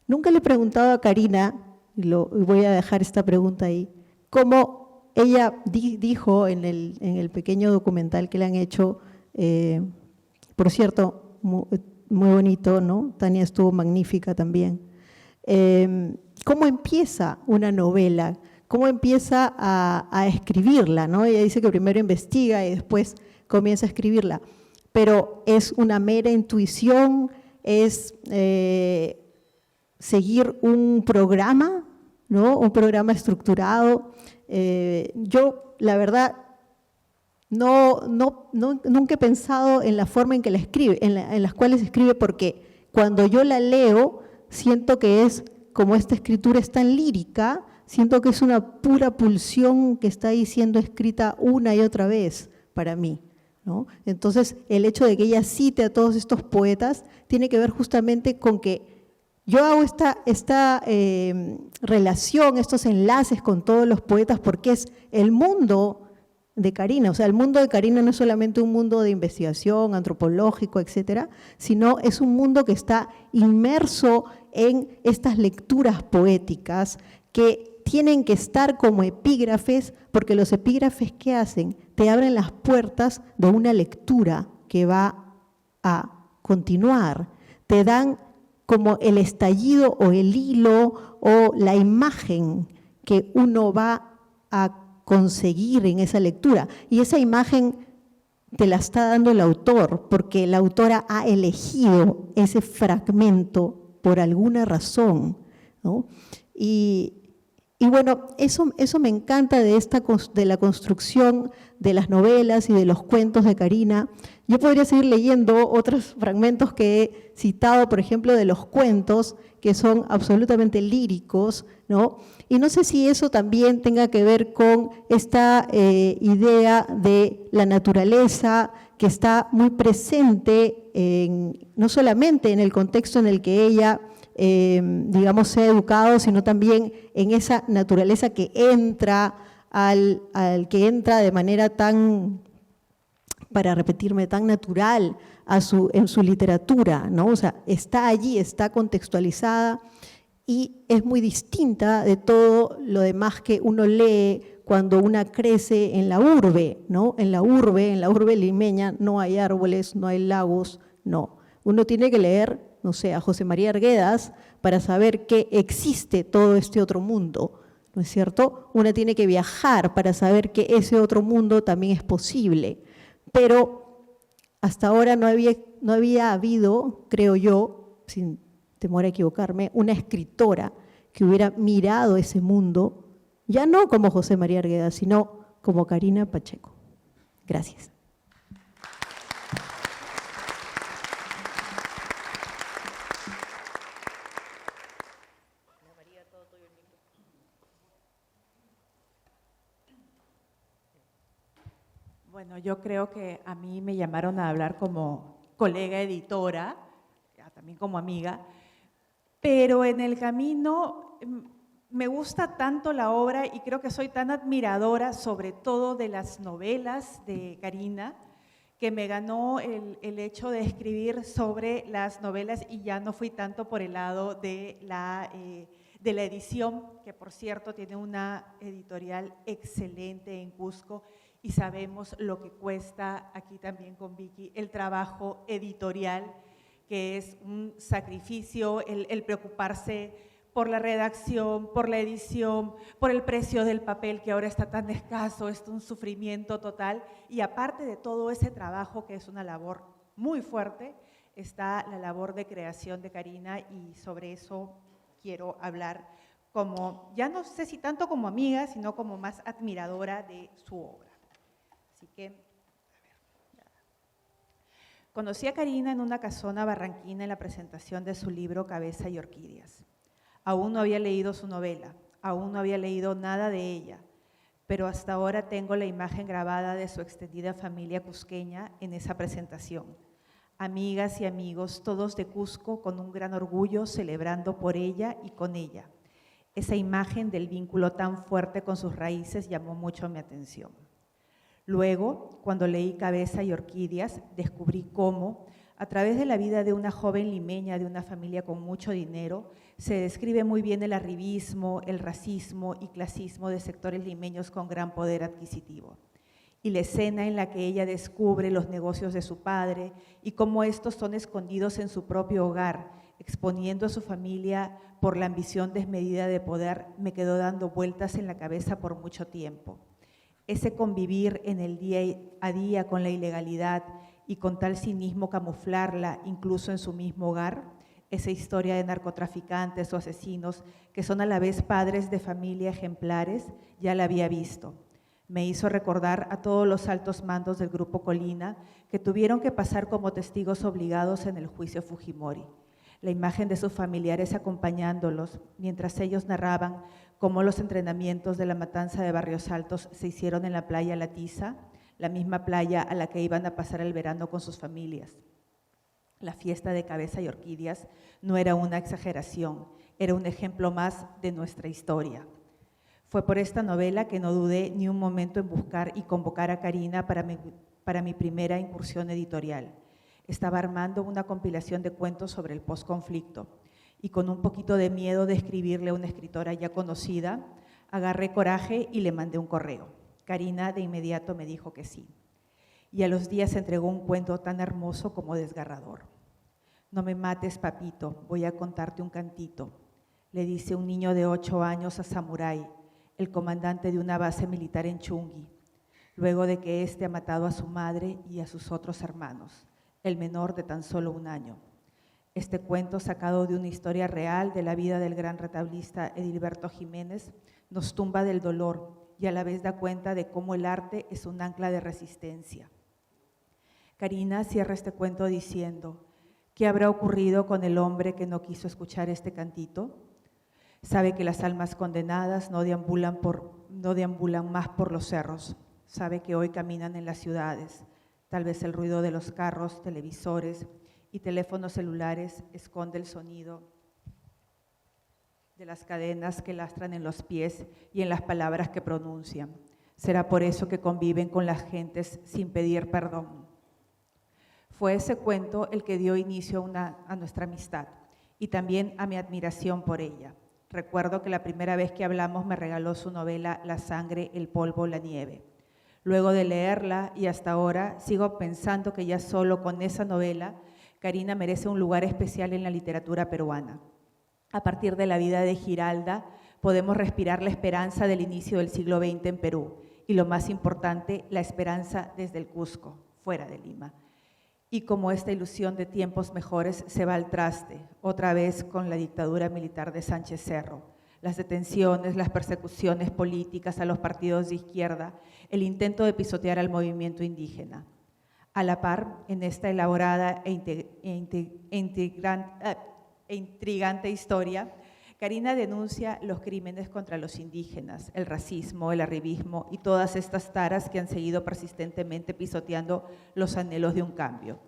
Nunca le he preguntado a Carina, y voy a dejar esta pregunta ahí, cómo ella dijo en el pequeño documental que le han hecho, por cierto, muy bonito, ¿no? Tania estuvo magnífica también. ¿Cómo empieza una novela? ¿Cómo empieza a escribirla, ¿no? Ella dice que primero investiga y después comienza a escribirla, pero es una mera intuición, es seguir un programa, ¿no? Un programa estructurado. Yo, la verdad, nunca he pensado en la forma en que la escribe, en las cuales escribe, porque cuando yo la leo, siento que es, como esta escritura es tan lírica, siento que es una pura pulsión que está ahí siendo escrita una y otra vez para mí, ¿no? Entonces, el hecho de que ella cite a todos estos poetas tiene que ver justamente con que yo hago esta relación, estos enlaces con todos los poetas, porque es el mundo de Carina. O sea, el mundo de Carina no es solamente un mundo de investigación, antropológico, etcétera, sino es un mundo que está inmerso en estas lecturas poéticas que tienen que estar como epígrafes, porque los epígrafes, ¿qué hacen? Te abren las puertas de una lectura que va a continuar, te dan como el estallido o el hilo o la imagen que uno va a conseguir en esa lectura. Y esa imagen te la está dando el autor, porque la autora ha elegido ese fragmento por alguna razón, ¿no? Y bueno, eso me encanta de la construcción de las novelas y de los cuentos de Carina. Yo podría seguir leyendo otros fragmentos que he citado, por ejemplo, de los cuentos, que son absolutamente líricos, ¿no? Y no sé si eso también tenga que ver con esta idea de la naturaleza que está muy presente, no solamente en el contexto en el que ella digamos, se ha educado, sino también en esa naturaleza que entra que entra de manera tan, para repetirme, tan natural en su literatura, ¿no? O sea, está allí, está contextualizada y es muy distinta de todo lo demás que uno lee cuando una crece en la urbe, ¿no? En la urbe limeña no hay árboles, no hay lagos, no. Uno tiene que leer, no sé, a José María Arguedas para saber que existe todo este otro mundo, ¿no es cierto? Uno tiene que viajar para saber que ese otro mundo también es posible, pero hasta ahora no había habido, creo yo, sin temor a equivocarme, una escritora que hubiera mirado ese mundo, ya no como José María Arguedas, sino como Carina Pacheco. Gracias. Bueno, yo creo que a mí me llamaron a hablar como colega editora, también como amiga, pero en el camino me gusta tanto la obra y creo que soy tan admiradora, sobre todo de las novelas de Carina, que me ganó el hecho de escribir sobre las novelas y ya no fui tanto por el lado de la edición, que por cierto tiene una editorial excelente en Cusco, y sabemos lo que cuesta aquí también con Vicky el trabajo editorial, que es un sacrificio, el preocuparse por la redacción, por la edición, por el precio del papel que ahora está tan escaso, es un sufrimiento total. Y aparte de todo ese trabajo, que es una labor muy fuerte, está la labor de creación de Karina, y sobre eso quiero hablar como, ya no sé si tanto como amiga, sino como más admiradora de su obra. Así que, conocí a Karina en una casona barranquina en la presentación de su libro Cabeza y Orquídeas. Aún no había leído su novela, aún no había leído nada de ella, pero hasta ahora tengo la imagen grabada de su extendida familia cusqueña en esa presentación. Amigas y amigos, todos de Cusco, con un gran orgullo, celebrando por ella y con ella. Esa imagen del vínculo tan fuerte con sus raíces llamó mucho mi atención. Luego, cuando leí Cabeza y Orquídeas, descubrí cómo, a través de la vida de una joven limeña de una familia con mucho dinero, se describe muy bien el arribismo, el racismo y clasismo de sectores limeños con gran poder adquisitivo. Y la escena en la que ella descubre los negocios de su padre y cómo estos son escondidos en su propio hogar, exponiendo a su familia por la ambición desmedida de poder, me quedó dando vueltas en la cabeza por mucho tiempo. Ese convivir en el día a día con la ilegalidad y con tal cinismo camuflarla incluso en su mismo hogar, esa historia de narcotraficantes o asesinos que son a la vez padres de familia ejemplares, ya la había visto. Me hizo recordar a todos los altos mandos del Grupo Colina que tuvieron que pasar como testigos obligados en el juicio Fujimori. La imagen de sus familiares acompañándolos mientras ellos narraban cómo los entrenamientos de la matanza de Barrios Altos se hicieron en la playa La Tiza, la misma playa a la que iban a pasar el verano con sus familias. La fiesta de Cabeza y Orquídeas no era una exageración, era un ejemplo más de nuestra historia. Fue por esta novela que no dudé ni un momento en buscar y convocar a Karina para mi primera incursión editorial. Estaba armando una compilación de cuentos sobre el posconflicto y con un poquito de miedo de escribirle a una escritora ya conocida, agarré coraje y le mandé un correo. Karina de inmediato me dijo que sí. Y a los días entregó un cuento tan hermoso como desgarrador. No me mates, papito, voy a contarte un cantito, le dice un niño de 8 años a Samurai, el comandante de una base militar en Chungui, luego de que éste ha matado a su madre y a sus otros hermanos, el menor de tan solo 1 año. Este cuento, sacado de una historia real de la vida del gran retablista Edilberto Jiménez, nos tumba del dolor y a la vez da cuenta de cómo el arte es un ancla de resistencia. Karina cierra este cuento diciendo, ¿qué habrá ocurrido con el hombre que no quiso escuchar este cantito? Sabe que las almas condenadas no deambulan más por los cerros. Sabe que hoy caminan en las ciudades. Tal vez el ruido de los carros, televisores y teléfonos celulares esconde el sonido de las cadenas que lastran en los pies y en las palabras que pronuncian. Será por eso que conviven con las gentes sin pedir perdón. Fue ese cuento el que dio inicio a nuestra amistad y también a mi admiración por ella. Recuerdo que la primera vez que hablamos me regaló su novela La sangre, el polvo, la nieve. Luego de leerla y hasta ahora sigo pensando que ya solo con esa novela Karina merece un lugar especial en la literatura peruana. A partir de la vida de Giralda podemos respirar la esperanza del inicio del siglo XX en Perú y lo más importante, la esperanza desde el Cusco, fuera de Lima. Y como esta ilusión de tiempos mejores se va al traste, otra vez con la dictadura militar de Sánchez Cerro, las detenciones, las persecuciones políticas a los partidos de izquierda, el intento de pisotear al movimiento indígena. A la par, en esta elaborada e intrigante historia, Karina denuncia los crímenes contra los indígenas, el racismo, el arribismo y todas estas taras que han seguido persistentemente pisoteando los anhelos de un cambio.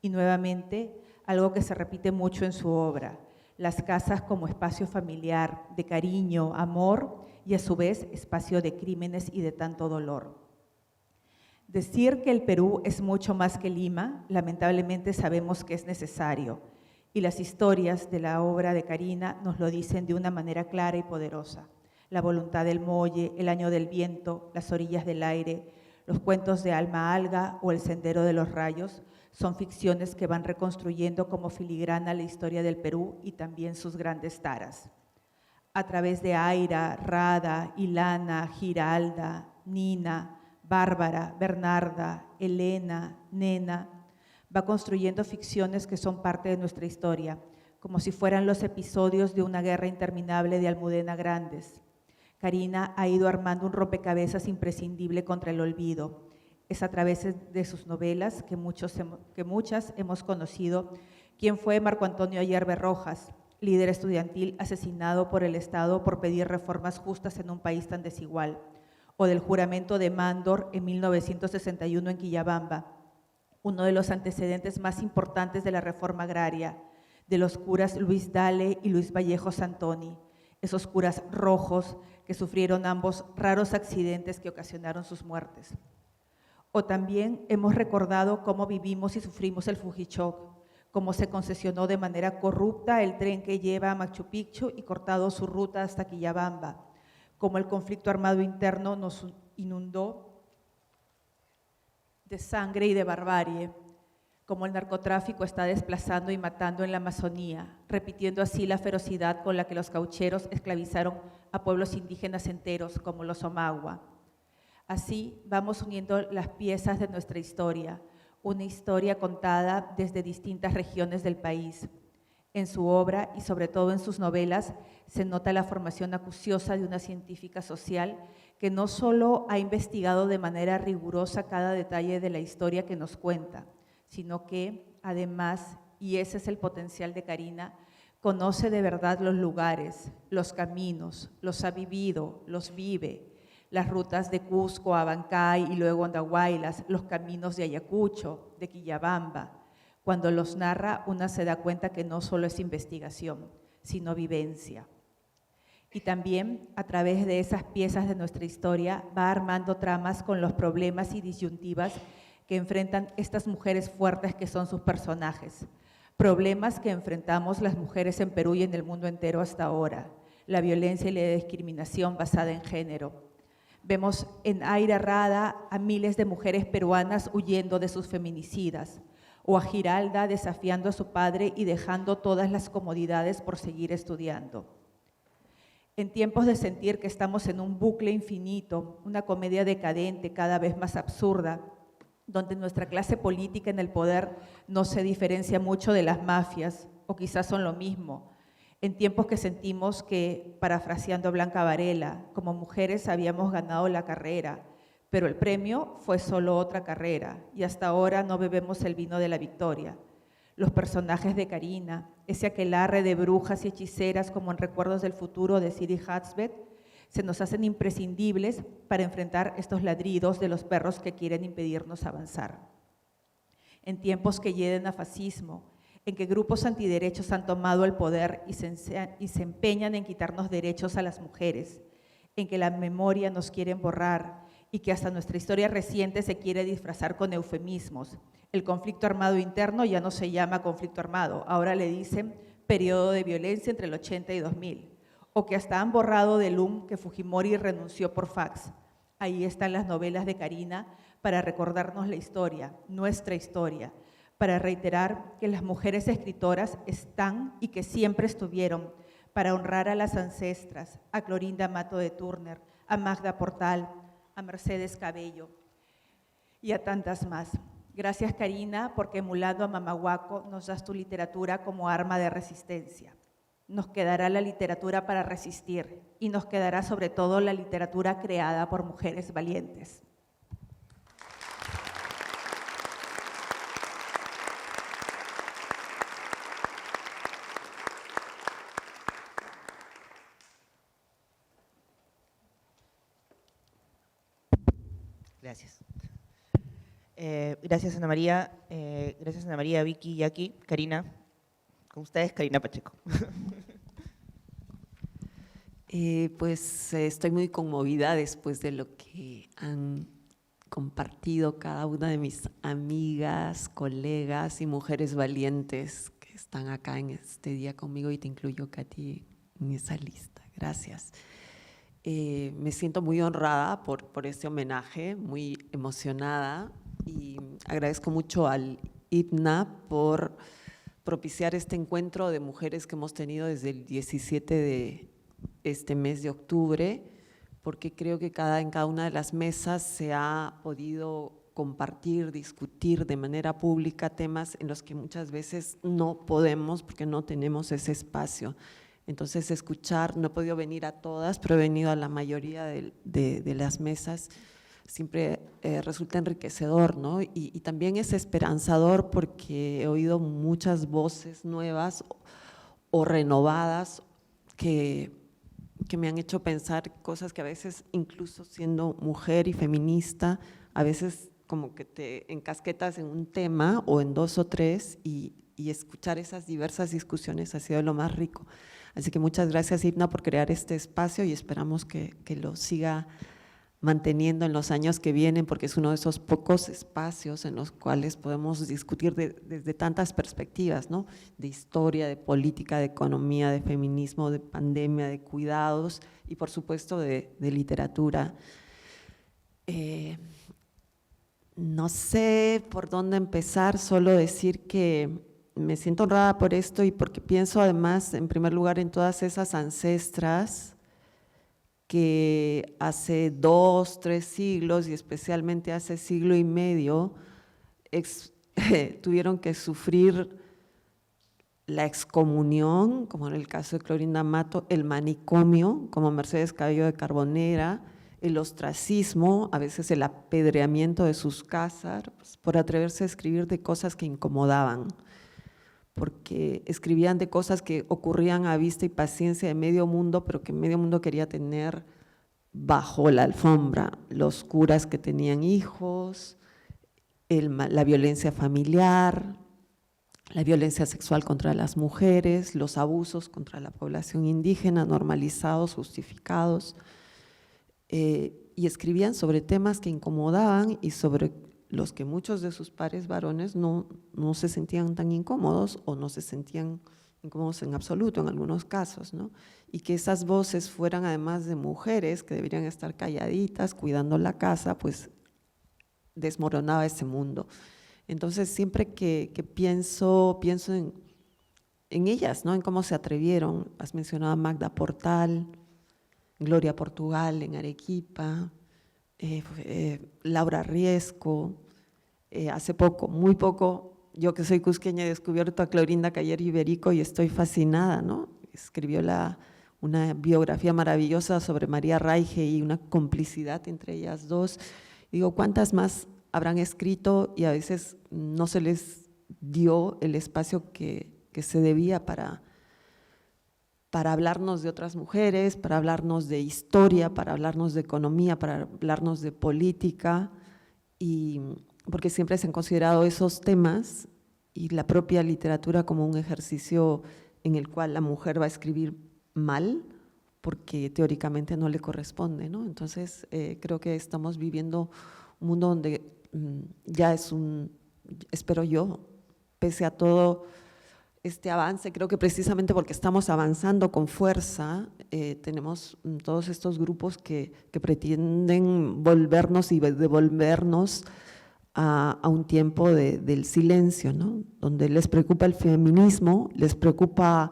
Y nuevamente, algo que se repite mucho en su obra, las casas como espacio familiar, de cariño, amor y a su vez espacio de crímenes y de tanto dolor. Decir que el Perú es mucho más que Lima, lamentablemente sabemos que es necesario. Y las historias de la obra de Karina nos lo dicen de una manera clara y poderosa. La voluntad del Molle, El año del viento, Las orillas del aire, los cuentos de Alma Alga o El sendero de los rayos son ficciones que van reconstruyendo como filigrana la historia del Perú y también sus grandes taras. a través de Aira, Rada, Ilana, Giralda, Nina, Bárbara, Bernarda, Elena, Nena, va construyendo ficciones que son parte de nuestra historia, como si fueran los episodios de una guerra interminable de Almudena Grandes. Karina ha ido armando un rompecabezas imprescindible contra el olvido. Es a través de sus novelas que muchas hemos conocido quién fue Marco Antonio Ayerbe Rojas, líder estudiantil asesinado por el Estado por pedir reformas justas en un país tan desigual, o del juramento de Mándor en 1961 en Quillabamba, uno de los antecedentes más importantes de la reforma agraria, de los curas Luis Dale y Luis Vallejo Santoni, esos curas rojos que sufrieron ambos raros accidentes que ocasionaron sus muertes. O también hemos recordado cómo vivimos y sufrimos el Fujichoc, cómo se concesionó de manera corrupta el tren que lleva a Machu Picchu y cortado su ruta hasta Quillabamba, cómo el conflicto armado interno nos inundó de sangre y de barbarie, cómo el narcotráfico está desplazando y matando en la Amazonía, repitiendo así la ferocidad con la que los caucheros esclavizaron a pueblos indígenas enteros como los Omagua. Así vamos uniendo las piezas de nuestra historia, una historia contada desde distintas regiones del país. En su obra y sobre todo en sus novelas se nota la formación acuciosa de una científica social que no solo ha investigado de manera rigurosa cada detalle de la historia que nos cuenta, sino que además, y ese es el potencial de Karina, conoce de verdad los lugares, los caminos, los ha vivido, los vive, las rutas de Cusco a Abancay y luego Andahuaylas, los caminos de Ayacucho, de Quillabamba. Cuando los narra, una se da cuenta que no solo es investigación, sino vivencia. Y también, a través de esas piezas de nuestra historia, va armando tramas con los problemas y disyuntivas que enfrentan estas mujeres fuertes que son sus personajes. Problemas que enfrentamos las mujeres en Perú y en el mundo entero hasta ahora. La violencia y la discriminación basada en género. Vemos en Aira Rada a miles de mujeres peruanas huyendo de sus feminicidas, o a Giralda desafiando a su padre y dejando todas las comodidades por seguir estudiando. En tiempos de sentir que estamos en un bucle infinito, una comedia decadente cada vez más absurda, donde nuestra clase política en el poder no se diferencia mucho de las mafias, o quizás son lo mismo, en tiempos que sentimos que, parafraseando a Blanca Varela, como mujeres habíamos ganado la carrera, pero el premio fue solo otra carrera y hasta ahora no bebemos el vino de la victoria. Los personajes de Karina, ese aquelarre de brujas y hechiceras como en Recuerdos del Futuro de Siri Hatzbeth, se nos hacen imprescindibles para enfrentar estos ladridos de los perros que quieren impedirnos avanzar. En tiempos que hieden a fascismo, en que grupos antiderechos han tomado el poder y se empeñan en quitarnos derechos a las mujeres, en que la memoria nos quieren borrar y que hasta nuestra historia reciente se quiere disfrazar con eufemismos. El conflicto armado interno ya no se llama conflicto armado, ahora le dicen periodo de violencia entre el 80 y 2000, o que hasta han borrado del LUM que Fujimori renunció por fax. Ahí están las novelas de Karina para recordarnos la historia, nuestra historia, para reiterar que las mujeres escritoras están y que siempre estuvieron, para honrar a las ancestras, a Clorinda Mato de Turner, a Magda Portal, a Mercedes Cabello y a tantas más. Gracias, Karina, porque emulando a Mamahuaco nos das tu literatura como arma de resistencia. Nos quedará la literatura para resistir y nos quedará sobre todo la literatura creada por mujeres valientes. Gracias. Gracias, Ana María. Gracias, Ana María, Vicky, Jackie, Karina. Con ustedes, Karina Pacheco. Pues estoy muy conmovida después de lo que han compartido cada una de mis amigas, colegas y mujeres valientes que están acá en este día conmigo, y te incluyo, Katy, en esa lista. Gracias. Me siento muy honrada por este homenaje, muy emocionada, y agradezco mucho al IPNA por propiciar este encuentro de mujeres que hemos tenido desde el 17 este mes de octubre, porque creo que en cada una de las mesas se ha podido compartir, discutir de manera pública temas en los que muchas veces no podemos porque no tenemos ese espacio. Entonces escuchar, no he podido venir a todas, pero he venido a la mayoría de las mesas, siempre resulta enriquecedor, ¿no? Y también es esperanzador porque he oído muchas voces nuevas o renovadas que me han hecho pensar cosas que a veces, incluso siendo mujer y feminista, a veces como que te encasquetas en un tema o en 2 o 3 y escuchar esas diversas discusiones ha sido lo más rico. Así que muchas gracias, Hipna, por crear este espacio y esperamos que lo siga manteniendo en los años que vienen, porque es uno de esos pocos espacios en los cuales podemos discutir desde tantas perspectivas, ¿no? De historia, de política, de economía, de feminismo, de pandemia, de cuidados y por supuesto de literatura. No sé por dónde empezar, solo decir que me siento honrada por esto y porque pienso además, en primer lugar, en todas esas ancestras que hace 2, 3 siglos y especialmente hace siglo y medio tuvieron que sufrir la excomunión, como en el caso de Clorinda Mato, el manicomio, como Mercedes Cabello de Carbonera, el ostracismo, a veces el apedreamiento de sus casas, por atreverse a escribir de cosas que incomodaban, porque escribían de cosas que ocurrían a vista y paciencia de medio mundo, pero que medio mundo quería tener bajo la alfombra, los curas que tenían hijos, la violencia familiar, la violencia sexual contra las mujeres, los abusos contra la población indígena, normalizados, justificados, y escribían sobre temas que incomodaban y sobre los que muchos de sus pares varones no se sentían tan incómodos o no se sentían incómodos en absoluto en algunos casos, ¿no? Y que esas voces fueran además de mujeres que deberían estar calladitas, cuidando la casa, pues desmoronaba ese mundo. Entonces siempre que pienso en ellas, ¿no? En cómo se atrevieron. Has mencionado a Magda Portal, Gloria Portugal en Arequipa, Laura Riesco, hace poco, muy poco, yo que soy cusqueña he descubierto a Clorinda Cayer Iberico y estoy fascinada, ¿no? Escribió una biografía maravillosa sobre María Raige y una complicidad entre ellas dos. Digo, ¿cuántas más habrán escrito y a veces no se les dio el espacio que se debía para hablarnos de otras mujeres, para hablarnos de historia, para hablarnos de economía, para hablarnos de política, y porque siempre se han considerado esos temas y la propia literatura como un ejercicio en el cual la mujer va a escribir mal porque teóricamente no le corresponde, ¿no? Entonces creo que estamos viviendo un mundo donde ya espero yo, pese a todo este avance, creo que precisamente porque estamos avanzando con fuerza, tenemos todos estos grupos que pretenden volvernos y devolvernos a un tiempo del silencio, ¿no? Donde les preocupa el feminismo, les preocupa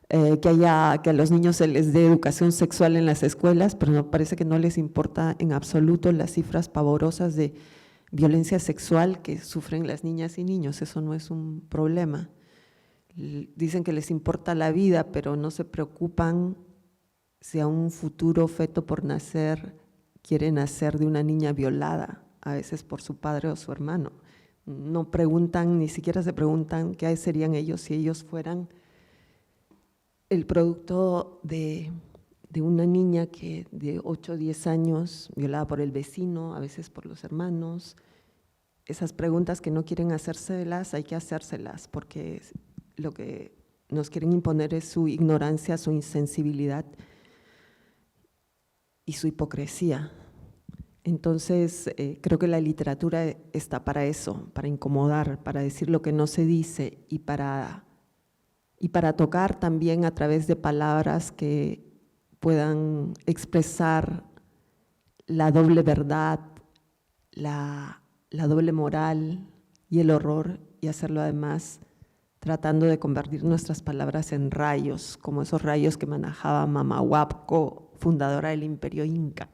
que a los niños se les dé educación sexual en las escuelas, pero no, parece que no les importa en absoluto las cifras pavorosas de violencia sexual que sufren las niñas y niños. Eso no es un problema. Dicen que les importa la vida, pero no se preocupan si a un futuro feto por nacer quiere nacer de una niña violada, a veces por su padre o su hermano. No preguntan, ni siquiera se preguntan qué serían ellos si ellos fueran el producto de una niña de 8 o 10 años, violada por el vecino, a veces por los hermanos. Esas preguntas que no quieren hacérselas, hay que hacérselas, porque lo que nos quieren imponer es su ignorancia, su insensibilidad y su hipocresía. Entonces, creo que la literatura está para eso, para incomodar, para decir lo que no se dice y para tocar también a través de palabras que puedan expresar la doble verdad, la doble moral y el horror, y hacerlo además tratando de convertir nuestras palabras en rayos, como esos rayos que manejaba Mama Huapco, fundadora del Imperio Inca.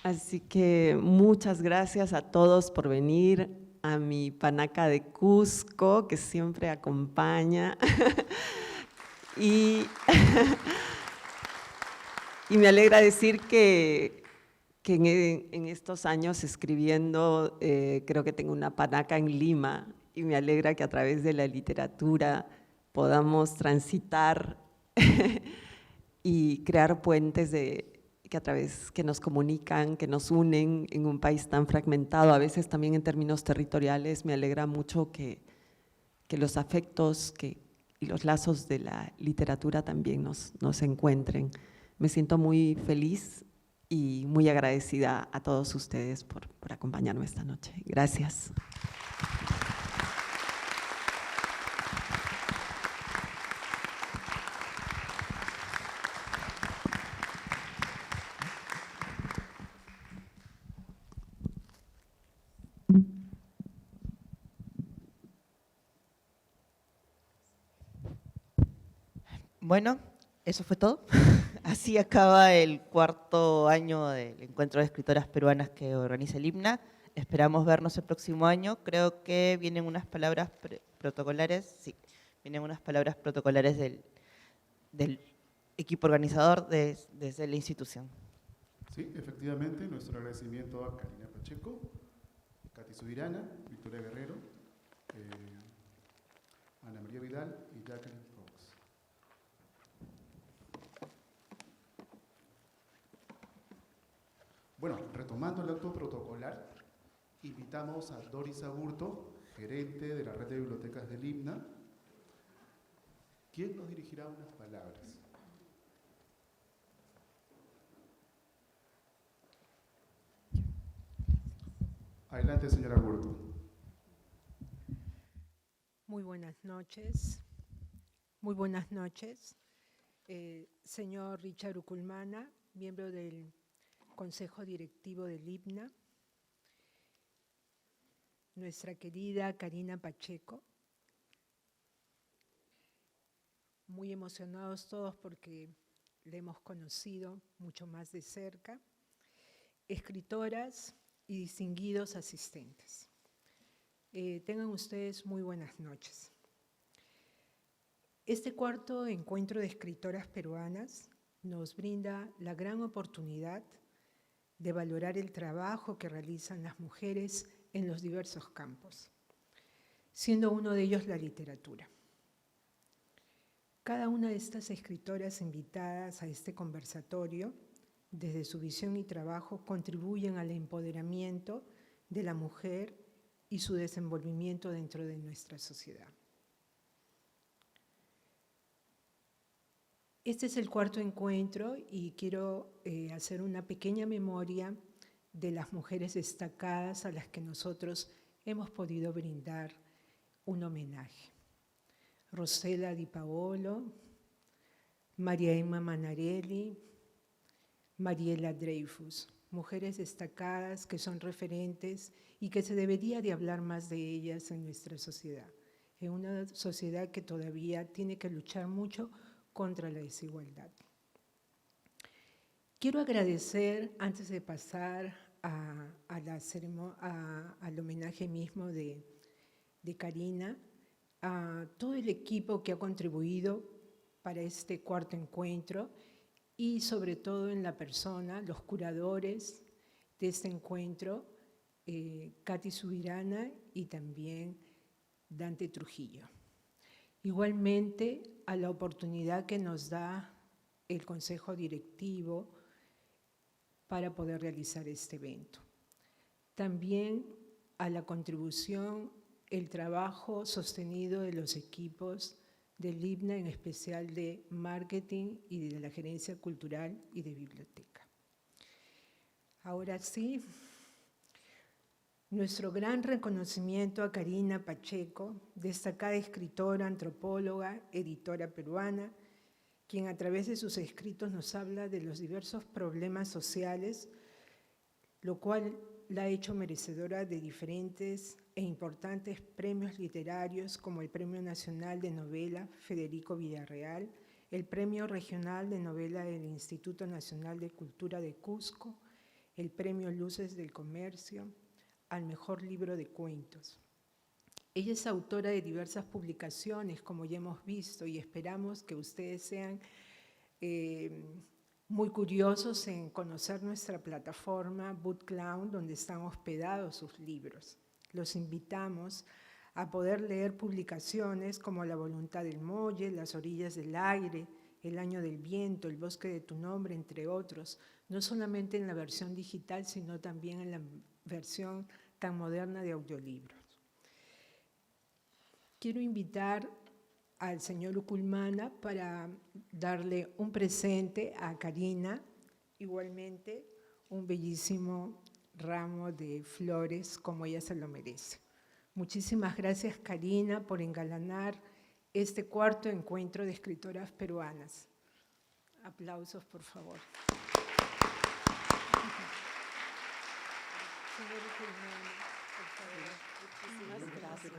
Así que muchas gracias a todos por venir, a mi panaca de Cusco, que siempre acompaña. Y me alegra decir que en estos años escribiendo, creo que tengo una panaca en Lima, y me alegra que a través de la literatura podamos transitar y crear puentes que nos comunican, que nos unen en un país tan fragmentado, a veces también en términos territoriales. Me alegra mucho que los afectos y los lazos de la literatura también nos encuentren. Me siento muy feliz y muy agradecida a todos ustedes por acompañarme esta noche. Gracias. Bueno, eso fue todo. Así acaba el 4º año del Encuentro de Escritoras Peruanas que organiza el IPNA. Esperamos vernos el próximo año. Creo que vienen unas palabras protocolares, sí, vienen unas palabras protocolares del equipo organizador desde la institución. Sí, efectivamente, nuestro agradecimiento a Karina Pacheco, Katy Subirana, Victoria Guerrero, Ana María Vidal y Jacqueline Rox. Bueno, retomando el acto protocolar, invitamos a Doris Aburto, gerente de la Red de Bibliotecas del IPNA, quien nos dirigirá unas palabras. Adelante, señora Aburto. Muy buenas noches. Muy buenas noches. Señor Richard Uculmana, miembro del Consejo Directivo del IPNA, nuestra querida Karina Pacheco, muy emocionados todos porque la hemos conocido mucho más de cerca, escritoras y distinguidos asistentes. Tengan ustedes muy buenas noches. Este 4º encuentro de escritoras peruanas nos brinda la gran oportunidad de valorar el trabajo que realizan las mujeres en los diversos campos, siendo uno de ellos la literatura. Cada una de estas escritoras invitadas a este conversatorio, desde su visión y trabajo, contribuyen al empoderamiento de la mujer y su desenvolvimiento dentro de nuestra sociedad. Este es el 4º encuentro y quiero hacer una pequeña memoria de las mujeres destacadas a las que nosotros hemos podido brindar un homenaje. Rosela Di Paolo, María Emma Manarelli, Mariela Dreyfus, mujeres destacadas que son referentes y que se debería de hablar más de ellas en nuestra sociedad, en una sociedad que todavía tiene que luchar mucho contra la desigualdad. Quiero agradecer, antes de pasar al homenaje mismo de Karina, a todo el equipo que ha contribuido para este 4º encuentro y sobre todo en la persona, los curadores de este encuentro, Katy Subirana y también Dante Trujillo. Igualmente, a la oportunidad que nos da el Consejo Directivo para poder realizar este evento. También a la contribución, el trabajo sostenido de los equipos del IPNA, en especial de marketing y de la gerencia cultural y de biblioteca. Ahora sí, nuestro gran reconocimiento a Karina Pacheco, destacada escritora, antropóloga, editora peruana, quien a través de sus escritos nos habla de los diversos problemas sociales lo cual la ha hecho merecedora de diferentes e importantes premios literarios como el Premio Nacional de Novela Federico Villarreal, el Premio Regional de Novela del Instituto Nacional de Cultura de Cusco, el Premio Luces del Comercio, al Mejor Libro de Cuentos. Ella es autora de diversas publicaciones, como ya hemos visto, y esperamos que ustedes sean muy curiosos en conocer nuestra plataforma BookCloud, donde están hospedados sus libros. Los invitamos a poder leer publicaciones como La voluntad del Molle, Las orillas del aire, El año del viento, El bosque de tu nombre, entre otros, no solamente en la versión digital, sino también en la versión tan moderna de audiolibros. Quiero invitar al señor Uculmana para darle un presente a Karina, igualmente un bellísimo ramo de flores como ella se lo merece. Muchísimas gracias, Karina, por engalanar este cuarto encuentro de escritoras peruanas. Aplausos, por favor. Señor Uculmana, por favor. Muchísimas gracias.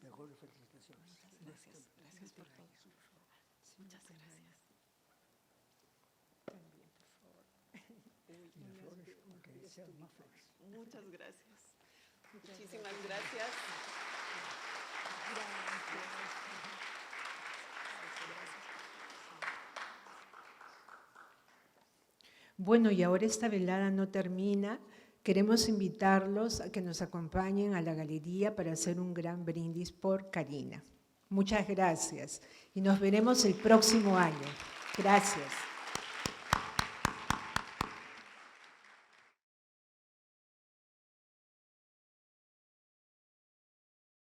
Mejores felicitaciones. Gracias por todo. Muchas gracias. También, por favor. Muchas gracias. Muchísimas gracias. Bueno, y ahora esta velada no termina. Queremos invitarlos a que nos acompañen a la galería para hacer un gran brindis por Karina. Muchas gracias y nos veremos el próximo año. Gracias.